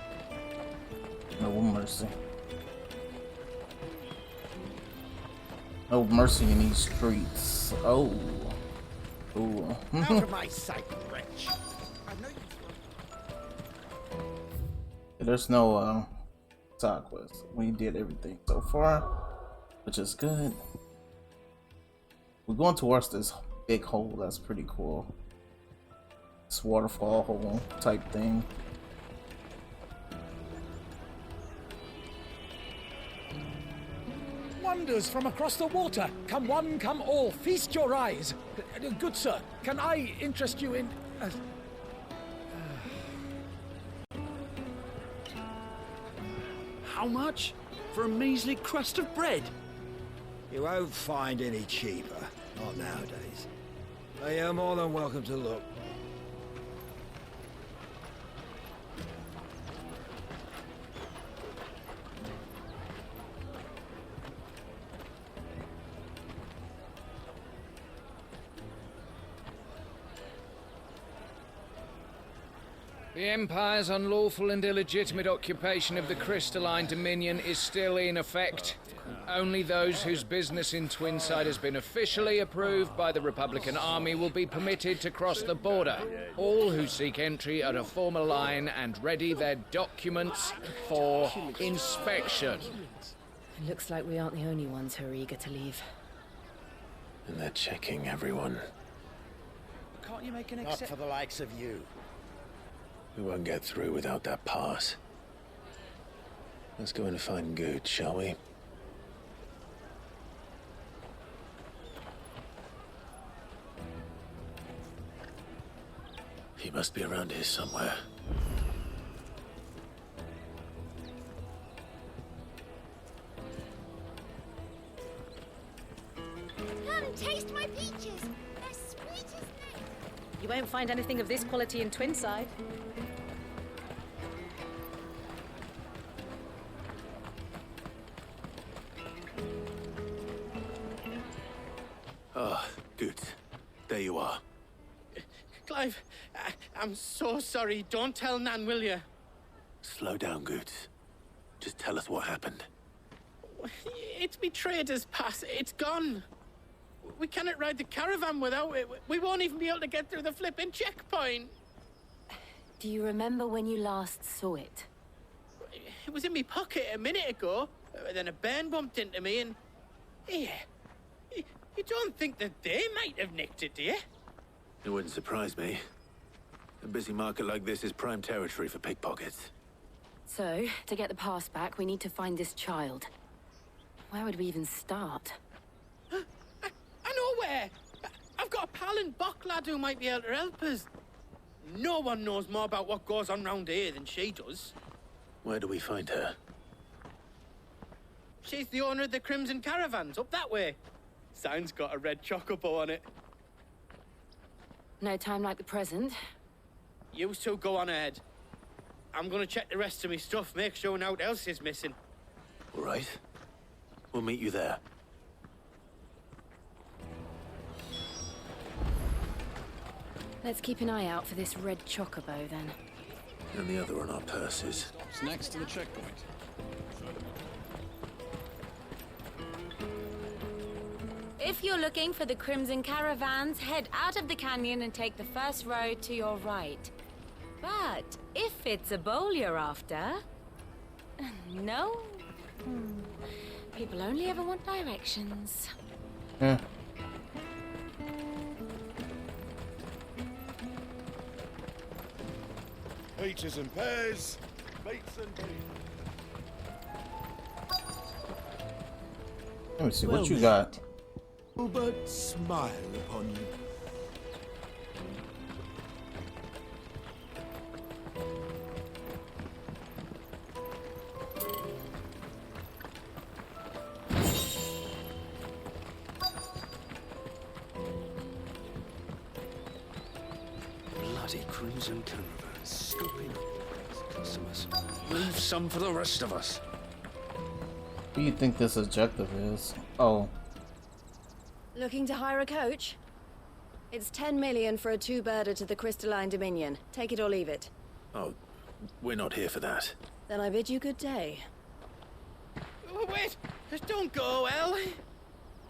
No mercy. No mercy in these streets. Oh. Ooh. Out of my sight, wretch. I know you. There's no side quest. We did everything so far, which is good. We're going towards this big hole. That's pretty cool. This waterfall hole type thing. Wonders from across the water. Come one, come all. Feast your eyes. Good sir, can I interest you in... How much? For a measly crust of bread? You won't find any cheaper. Not nowadays. But you're more than welcome to look. The Empire's unlawful and illegitimate occupation of the crystalline dominion is still in effect. Only those whose business in Twinside has been officially approved by the Republican Army will be permitted to cross the border. All who seek entry are to form a line and ready their documents for inspection. It looks like we aren't the only ones who are eager to leave. And they're checking everyone. Can't you make an exception? Not for the likes of you. We won't get through without that pass. Let's go in and find Good, shall we? He must be around here somewhere. Come, taste my peaches. They're sweet as nectar. You won't find anything of this quality in Twinside. Ah, Good. There you are. Clive, I'm so sorry. Don't tell Nan, will you? Slow down, Good. Just tell us what happened. It's me trader's pass. It's gone. We cannot ride the caravan without it. We won't even be able to get through the flipping checkpoint. Do you remember when you last saw it? It was in my pocket a minute ago. Then a bairn bumped into me and... Yeah. You don't think that they might have nicked it, do you? It wouldn't surprise me. A busy market like this is prime territory for pickpockets. So, to get the pass back, we need to find this child. Where would we even start? I know where! I've got a pal in Bock lad who might be able to help us. No one knows more about what goes on round here than she does. Where do we find her? She's the owner of the Crimson Caravans, up that way. Sign's got a red chocobo on it. No time like the present. You two go on ahead. I'm gonna check the rest of my stuff, make sure nothing else is missing. All right. We'll meet you there. Let's keep an eye out for this red chocobo, then. And the other on our purses. Stops next to the checkpoint. If you're looking for the Crimson Caravans, head out of the canyon and take the first road to your right. But if it's a bowl you're after... No? People only ever want directions. Yeah. Peaches and pears, meats and beef. Let me see what you got. But smile upon you. Bloody crimson caravan, scooping up customers. Leave some for the rest of us. What do you think this objective is? Oh. Looking to hire a coach? It's 10 million for a two-birder to the Crystalline Dominion. Take it or leave it. Oh, we're not here for that. Then I bid you good day. Oh, wait! Don't go, El!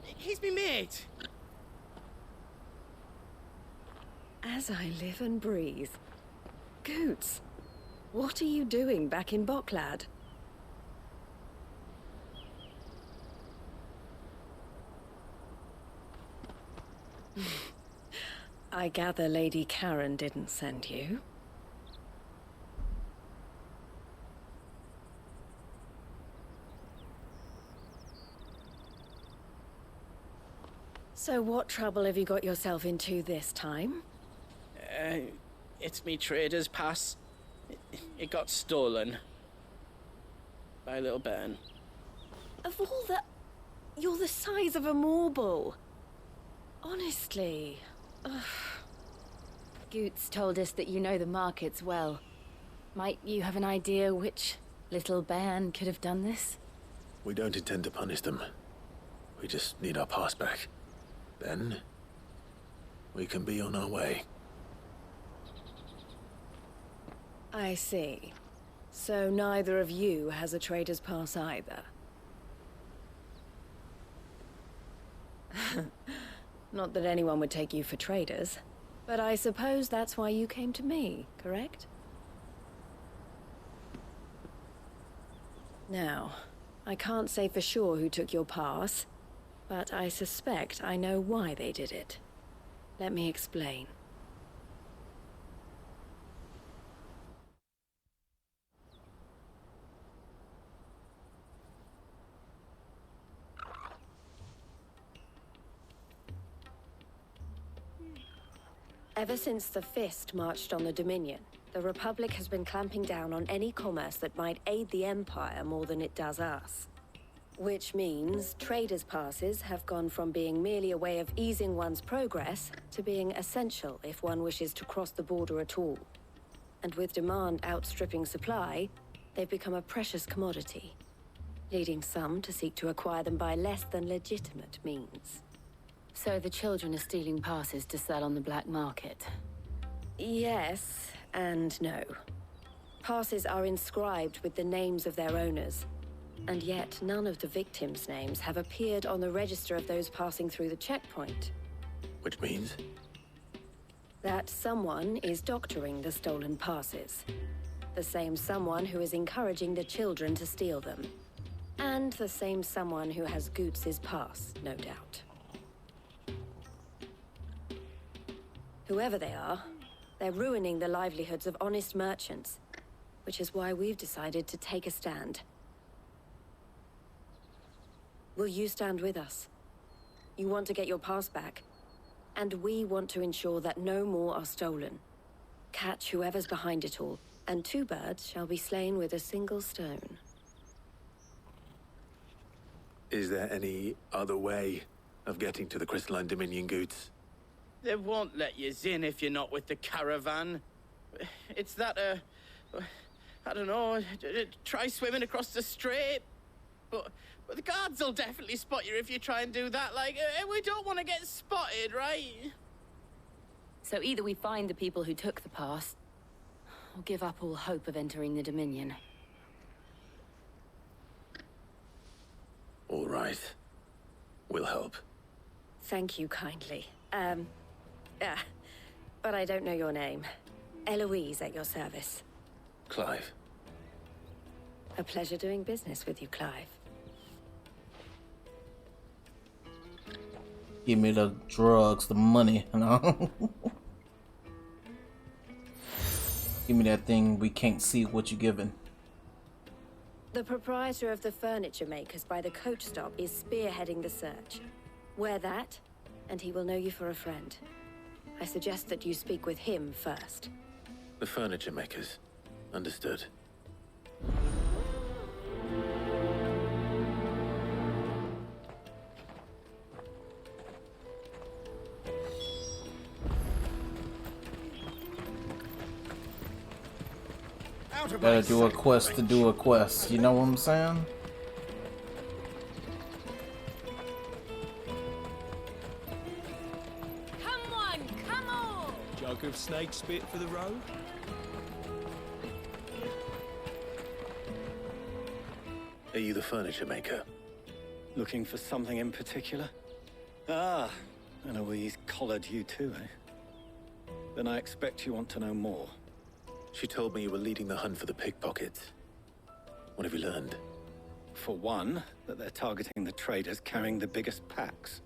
He's me mate! As I live and breathe. Goots, what are you doing back in Bocklad? I gather Lady Karen didn't send you. So what trouble have you got yourself into this time? It's me trader's pass. It got stolen. By a little bairn. Of all the... You're the size of a marble. Honestly. Ugh. Goots told us that you know the markets well. Might you have an idea which little bairn could have done this? We don't intend to punish them. We just need our pass back. Then, we can be on our way. I see. So neither of you has a trader's pass either. Not that anyone would take you for traders, but I suppose that's why you came to me, correct? Now, I can't say for sure who took your pass, but I suspect I know why they did it. Let me explain. Ever since the Fist marched on the Dominion, the Republic has been clamping down on any commerce that might aid the Empire more than it does us. Which means traders' passes have gone from being merely a way of easing one's progress to being essential if one wishes to cross the border at all. And with demand outstripping supply, they've become a precious commodity, leading some to seek to acquire them by less than legitimate means. So the children are stealing passes to sell on the black market? Yes and no. Passes are inscribed with the names of their owners, and yet none of the victims' names have appeared on the register of those passing through the checkpoint. Which means? That someone is doctoring the stolen passes. The same someone who is encouraging the children to steal them. And the same someone who has Goots' pass, no doubt. Whoever they are, they're ruining the livelihoods of honest merchants, which is why we've decided to take a stand. Will you stand with us? You want to get your pass back, and we want to ensure that no more are stolen. Catch whoever's behind it all, and two birds shall be slain with a single stone. Is there any other way of getting to the Crystalline Dominion, Goots? They won't let you in if you're not with the caravan. It's that, I don't know, try swimming across the strait. But the guards will definitely spot you if you try and do that. Like, we don't want to get spotted, right? So either we find the people who took the pass, or give up all hope of entering the Dominion. All right. We'll help. Thank you kindly. But I don't know your name. Eloise at your service. Clive. A pleasure doing business with you, Clive. Give me the drugs, the money, you know? Give me that thing we can't see what you're giving. The proprietor of the furniture makers by the coach stop is spearheading the search. Wear that, and he will know you for a friend. I suggest that you speak with him first. The furniture makers. Understood. Gotta do a quest to do a quest, you know what I'm saying? Jug of snake spit for the road? Are you the furniture maker? Looking for something in particular? Ah, and Eloise collared you too, eh? Then I expect you want to know more. She told me you were leading the hunt for the pickpockets. What have you learned? For one, that they're targeting the traders carrying the biggest packs.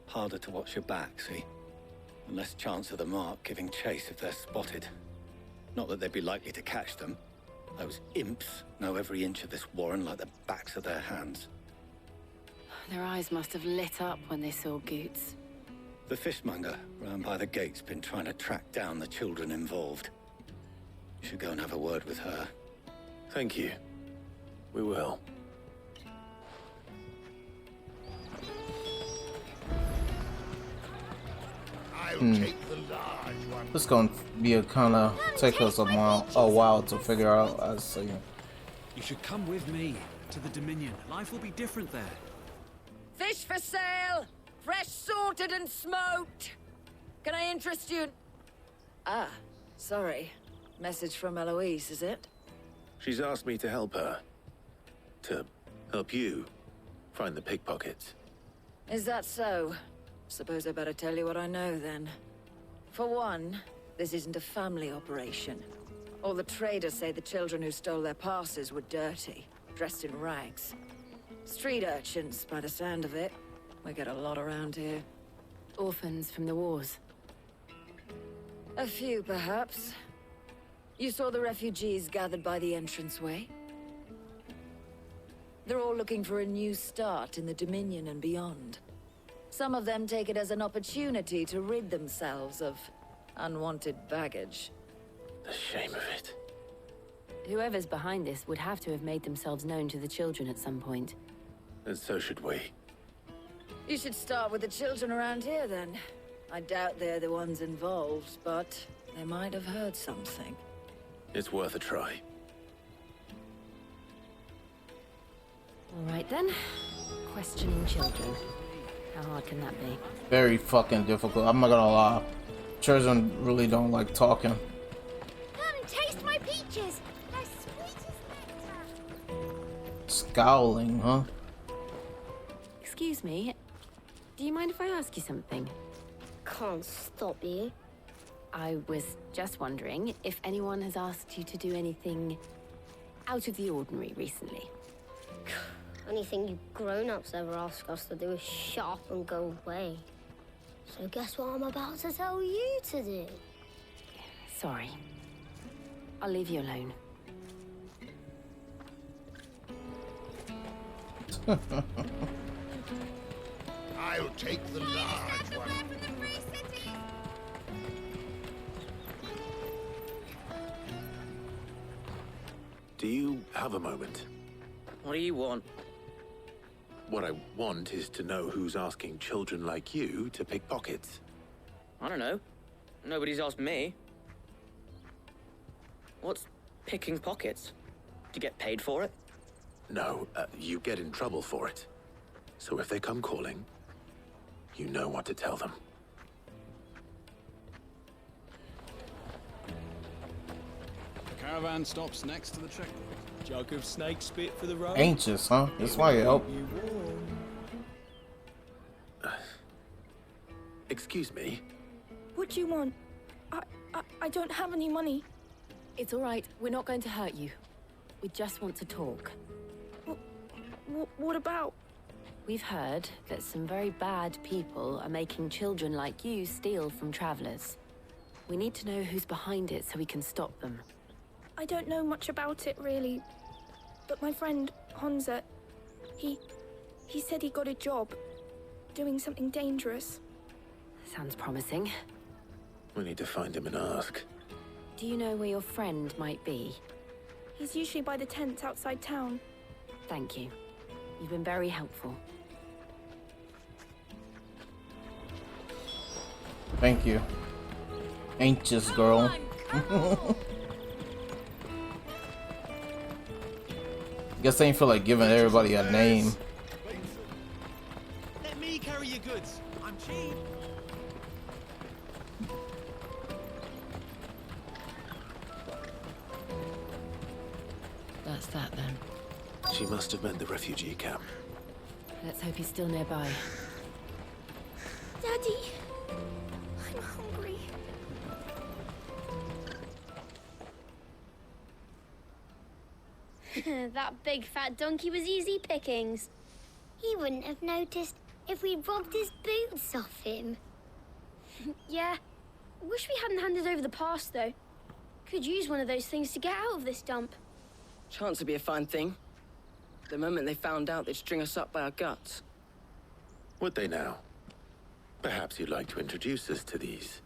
Harder to watch your back, see? And less chance of the mark giving chase if they're spotted. Not that they'd be likely to catch them. Those imps know every inch of this warren like the backs of their hands. Their eyes must have lit up when they saw Goots. The fishmonger round by the gate's been trying to track down the children involved. You should go and have a word with her. Thank you. We will. It's gonna be a kind of take us a while to figure out. I see. You should come with me to the Dominion. Life will be different there. Fish for sale! Fresh sorted and smoked! Can I interest you in... Ah, sorry. Message from Eloise, is it? She's asked me to help her. To help you find the pickpockets. Is that so? Suppose I better tell you what I know, then. For one, this isn't a family operation. All the traders say the children who stole their passes were dirty, dressed in rags. Street urchins, by the sound of it. We get a lot around here. Orphans from the wars. A few, perhaps. You saw the refugees gathered by the entranceway? They're all looking for a new start in the Dominion and beyond. Some of them take it as an opportunity to rid themselves of unwanted baggage. The shame of it. Whoever's behind this would have to have made themselves known to the children at some point. And so should we. You should start with the children around here, then. I doubt they're the ones involved, but they might have heard something. It's worth a try. All right, then. Questioning children. How hard can that be? Very fucking difficult. I'm not gonna lie. Children really don't like talking. Come and taste my peaches. They're sweet as nectar. Scowling, huh? Excuse me. Do you mind if I ask you something? Can't stop you. I was just wondering if anyone has asked you to do anything out of the ordinary recently. Anything you grown-ups ever ask us to do is shop and go away. So guess what I'm about to tell you to do? Sorry. I'll leave you alone. I'll take the large one. Do you have a moment? What do you want? What I want is to know who's asking children like you to pick pockets. I don't know. Nobody's asked me. What's picking pockets? Do you get paid for it? No, you get in trouble for it. So if they come calling, you know what to tell them. The caravan stops next to the checkpoint. Jug of snake spit for the road. Anxious, huh? That's why you help. Excuse me? What do you want? I don't have any money. It's all right. We're not going to hurt you. We just want to talk. What about? We've heard that some very bad people are making children like you steal from travelers. We need to know who's behind it so we can stop them. I don't know much about it, really. But my friend, Honza, he said he got a job doing something dangerous. Sounds promising. We need to find him and ask. Do you know where your friend might be? He's usually by the tents outside town. Thank you. You've been very helpful. Thank you. Anxious girl. Guess they ain't feel like giving everybody a name. Let me carry your goods. I'm cheap. that then? She must have meant the refugee camp. Let's hope he's still nearby. Daddy! I'm hungry. That big fat donkey was easy pickings. He wouldn't have noticed if we'd robbed his boots off him. Yeah. Wish we hadn't handed over the pass, though. Could use one of those things to get out of this dump. Chance would be a fine thing. The moment they found out, they'd string us up by our guts. Would they now? Perhaps you'd like to introduce us to these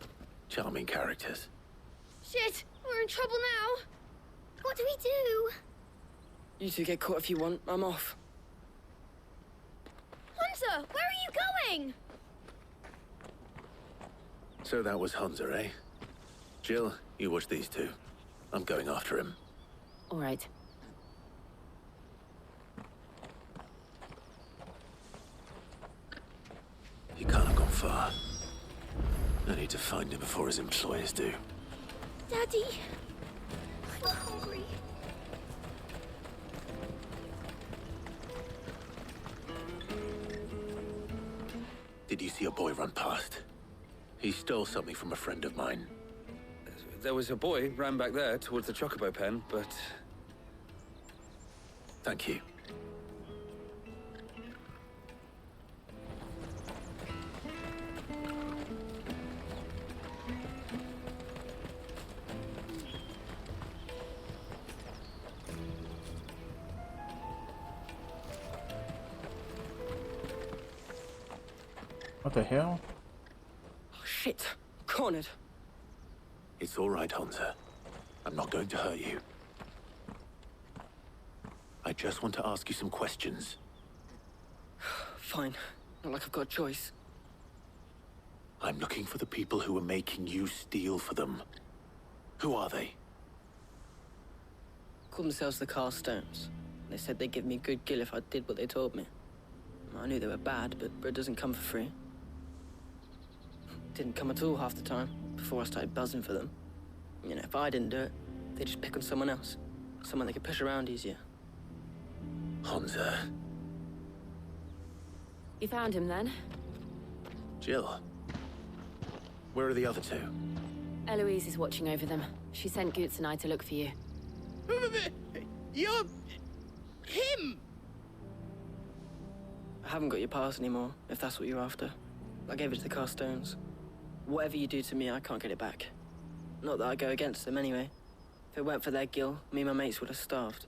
charming characters. Shit! We're in trouble now! What do we do? You two get caught if you want. I'm off. Hunter! Where are you going? So that was Hunter, eh? Jill, you watch these two. I'm going after him. All right. He can't have gone far. I need to find him before his employers do. Daddy! I'm hungry. Did you see a boy run past? He stole something from a friend of mine. There was a boy ran back there towards the Chocobo pen, but... Thank you. What the hell? Oh, shit. Cornered. It's all right, Hunter. I'm not going to hurt you. I just want to ask you some questions. Fine. Not like I've got a choice. I'm looking for the people who are making you steal for them. Who are they? Called themselves the Carstones. They said they'd give me a good gill if I did what they told me. I knew they were bad, but bread doesn't come for free. Didn't come at all half the time, before I started buzzing for them. You know, if I didn't do it, they'd just pick on someone else. Someone they could push around easier. Hunter. You found him then? Jill. Where are the other two? Eloise is watching over them. She sent Goots and I to look for you. You're... him! I haven't got your pass anymore, if that's what you're after. I gave it to the Carstones. Whatever you do to me, I can't get it back. Not that I go against them anyway. If it weren't for their gill, me and my mates would have starved.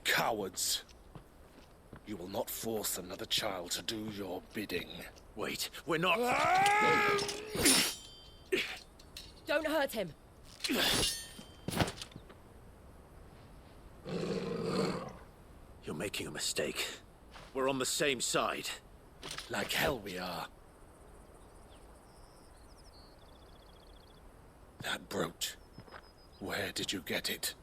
Cowards. You will not force another child to do your bidding. Wait, we're not... Don't hurt him. You're making a mistake. We're on the same side. Like hell we are. That brooch. Where did you get it?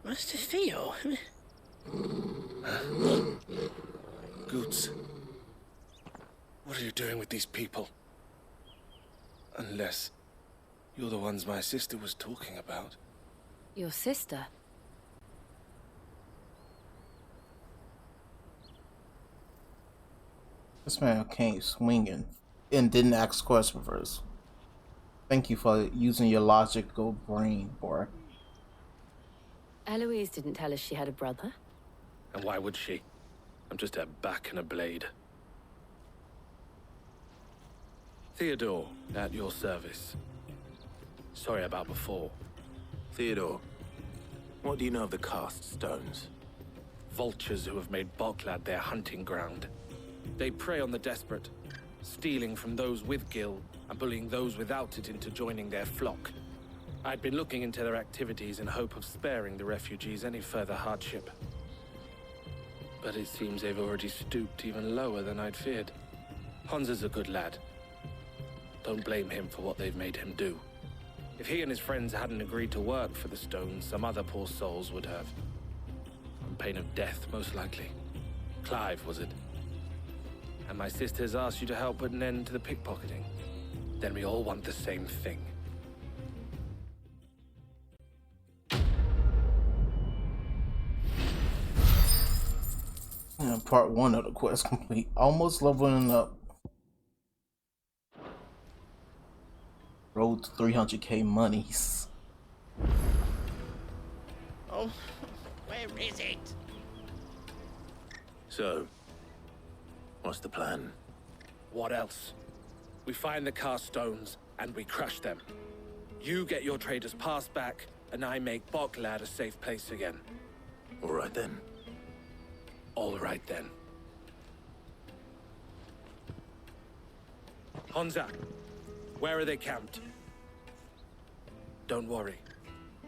Master Theo. Goots. What are you doing with these people? Unless you're the ones my sister was talking about. Your sister? This man came swinging and didn't ask questions first. Thank you for using your logical brain, boy. Eloise didn't tell us she had a brother. And why would she? I'm just her back and a blade. Theodore, at your service. Sorry about before. Theodore, what do you know of the Cast Stones? Vultures who have made Boklad their hunting ground. They prey on the desperate, stealing from those with gil and bullying those without it into joining their flock. I'd been looking into their activities in hope of sparing the refugees any further hardship. But it seems they've already stooped even lower than I'd feared. Hans is a good lad. Don't blame him for what they've made him do. If he and his friends hadn't agreed to work for the stones, some other poor souls would have. On pain of death, most likely. Clive, was it? And my sisters asked you to help put an end to the pickpocketing. Then we all want the same thing. Yeah, part 1 of the quest complete. Almost leveling up. Road to 300k monies. Oh, where is it? So, what's the plan? What else? We find the cast stones and we crush them. You get your trader's pass back, and I make Boklad a safe place again. All right then. All right then. Honza, where are they camped? Don't worry.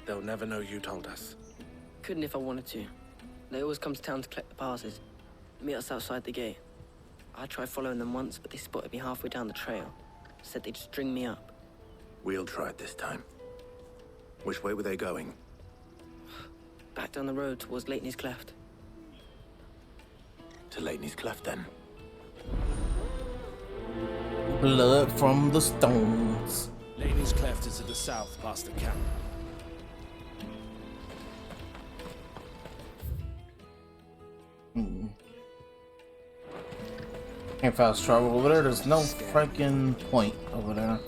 They'll never know you told us. Couldn't if I wanted to. They always come to town to collect the passes. Meet us outside the gate. I tried following them once, but they spotted me halfway down the trail. Said they'd string me up. We'll try it this time. Which way were they going? Back down the road towards Leighton's Cleft. To Leighton's Cleft, then. Blood from the stones. Leighton's Cleft is to the south, past the camp. Can't fast travel over there. There's no freaking point over there.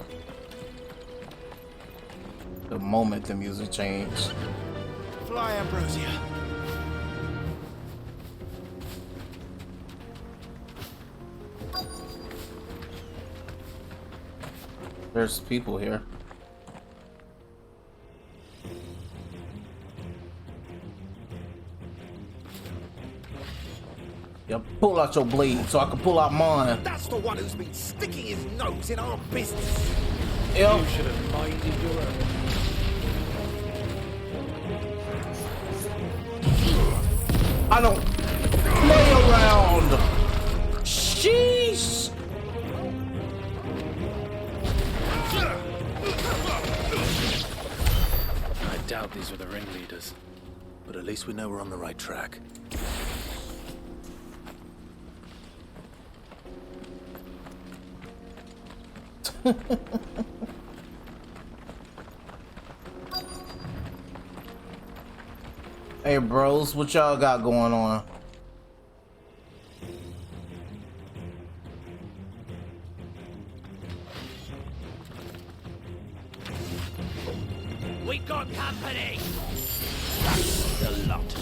The moment the music changed. Fly, Ambrosia. There's people here. Yeah, pull out your blade so I can pull out mine. That's the one who's been sticking his nose in our business. Yep. You should have minded your own. I don't play around. Sheesh. I doubt these were the ringleaders. But at least we know we're on the right track. Hey bros, what y'all got going on? We got company. That's the lot.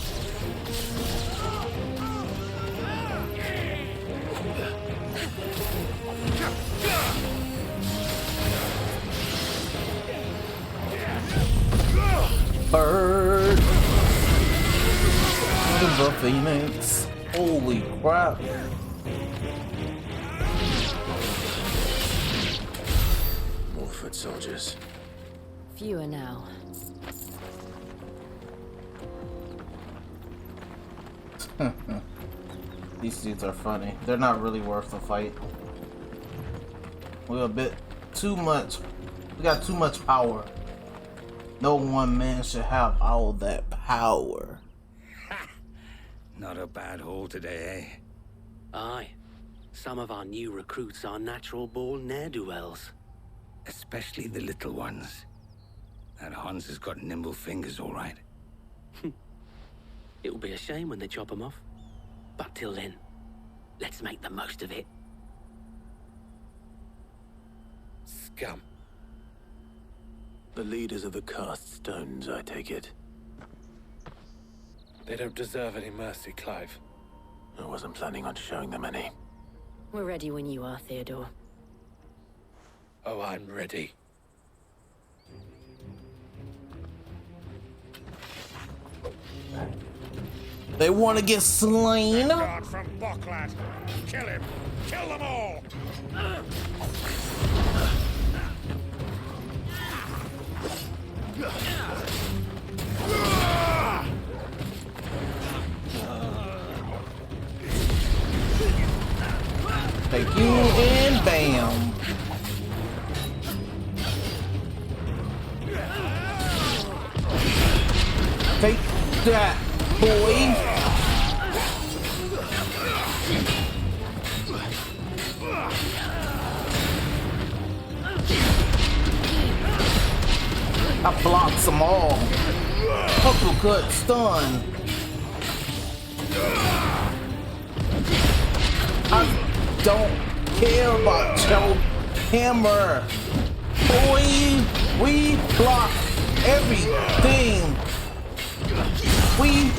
Bird. The Phoenix. Holy crap. More foot soldiers. Fewer now. These dudes are funny. They're not really worth the fight. We're a bit too much. We got too much power. No one man should have all that power. Not a bad haul today, eh? Aye. Some of our new recruits are natural-born ne'er-do-wells. Especially the little ones. That Hans has got nimble fingers, all right. It'll be a shame when they chop them off. But till then, let's make the most of it. Scum. The leaders of the cast stones, I take it. They don't deserve any mercy, Clive. I wasn't planning on showing them any. We're ready when you are, Theodore. Oh, I'm ready. They want to get slain. Guard from Boklad. Kill him. Kill them all. Thank you, and bam. Take that, boy! I blocked them all. Uppercut, stun. I don't care about your hammer. Boy, we block everything. We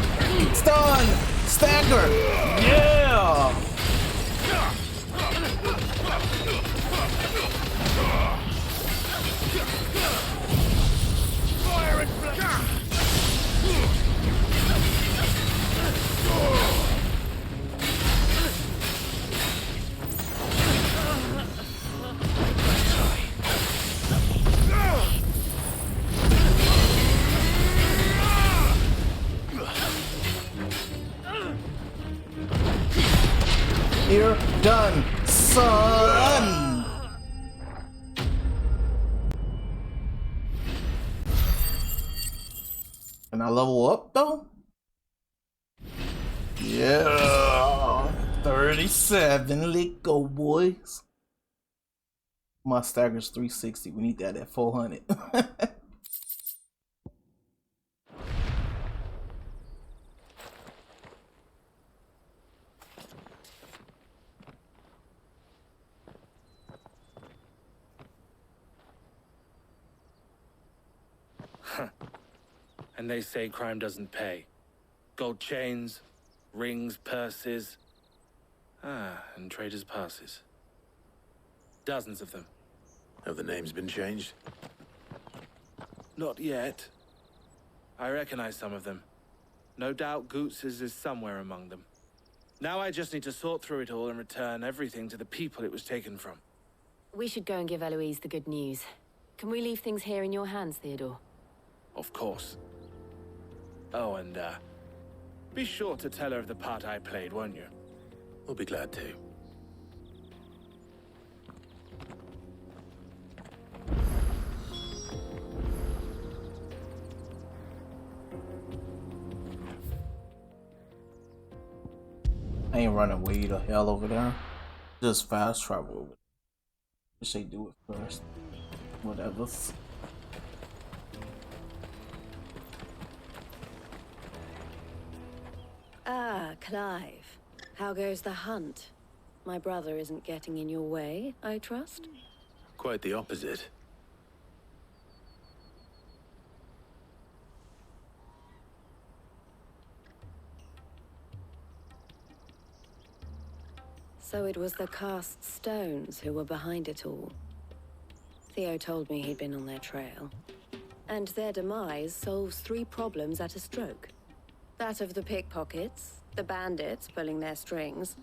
stun, stagger. Yeah. Fire and flash! You're done, son. Can I level up though? Yeah, 37. Let go, boys. My stagger's 360. We need that at 400. And they say crime doesn't pay. Gold chains, rings, purses. And traders' passes. Dozens of them. Have the names been changed? Not yet. I recognize some of them. No doubt Goots's is somewhere among them. Now I just need to sort through it all and return everything to the people it was taken from. We should go and give Eloise the good news. Can we leave things here in your hands, Theodore? Of course. Oh, and, be sure to tell her of the part I played, won't you? We'll be glad to. I ain't running way the hell over there. Just fast travel. Wish they do it first. Whatever. Ah, Clive. How goes the hunt? My brother isn't getting in your way, I trust? Quite the opposite. So it was the cast stones who were behind it all. Theo told me he'd been on their trail. And their demise solves 3 problems at a stroke. That of the pickpockets, the bandits pulling their strings,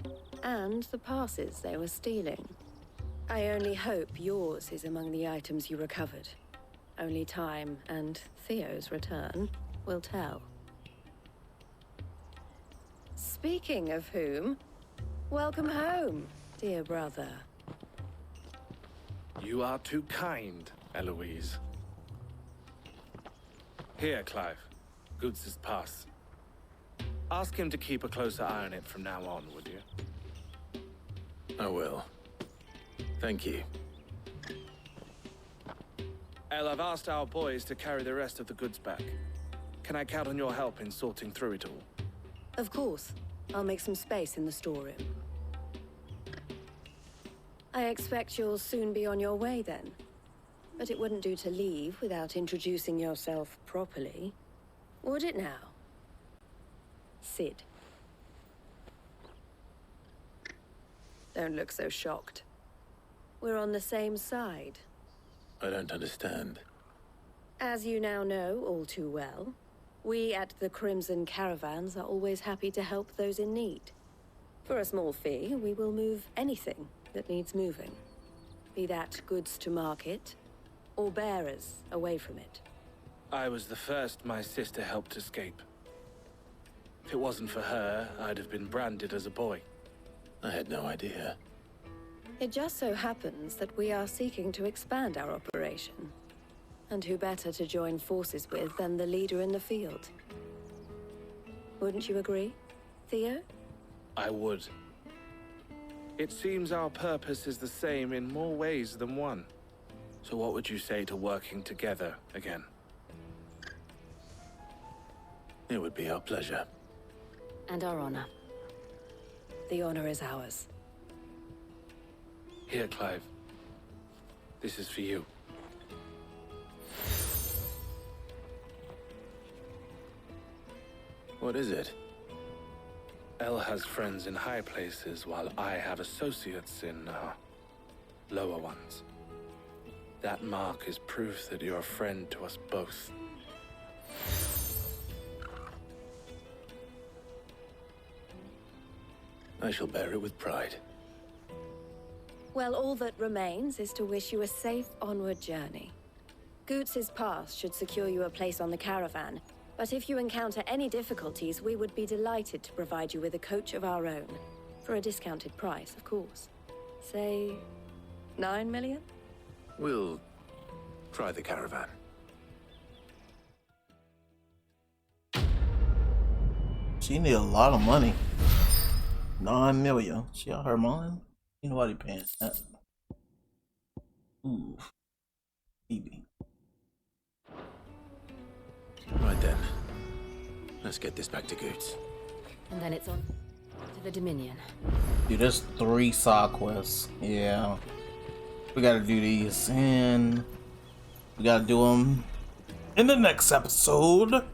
and the passes they were stealing. I only hope yours is among the items you recovered. Only time and Theo's return will tell. Speaking of whom, welcome home, dear brother. You are too kind, Eloise. Here, Clive. Goots's pass. Ask him to keep a closer eye on it from now on, would you? I will. Thank you. El, I've asked our boys to carry the rest of the goods back. Can I count on your help in sorting through it all? Of course. I'll make some space in the storeroom. I expect you'll soon be on your way then. But it wouldn't do to leave without introducing yourself properly. Would it now? Sid. Don't look so shocked. We're on the same side. I don't understand. As you now know all too well, we at the Crimson Caravans are always happy to help those in need. For a small fee, we will move anything that needs moving. Be that goods to market, or bearers away from it. I was the first my sister helped escape. If it wasn't for her, I'd have been branded as a boy. I had no idea. It just so happens that we are seeking to expand our operation. And who better to join forces with than the leader in the field? Wouldn't you agree, Theo? I would. It seems our purpose is the same in more ways than one. So what would you say to working together again? It would be our pleasure. And our honor. The honor is ours. Here, Clive. This is for you. What is it? Elle has friends in high places, while I have associates in, lower ones. That mark is proof that you're a friend to us both. I shall bear it with pride. Well, all that remains is to wish you a safe onward journey. Goots's pass should secure you a place on the caravan, but if you encounter any difficulties, we would be delighted to provide you with a coach of our own. For a discounted price, of course. Say, 9 million? We'll try the caravan. She need a lot of money. 9 million. She out her mind? Ain't nobody paying that. Ooh. Maybe. Right then. Let's get this back to Goots. And then it's on to the Dominion. Dude, there's 3 side quests. Yeah. We gotta do these, and we gotta do them in the next episode.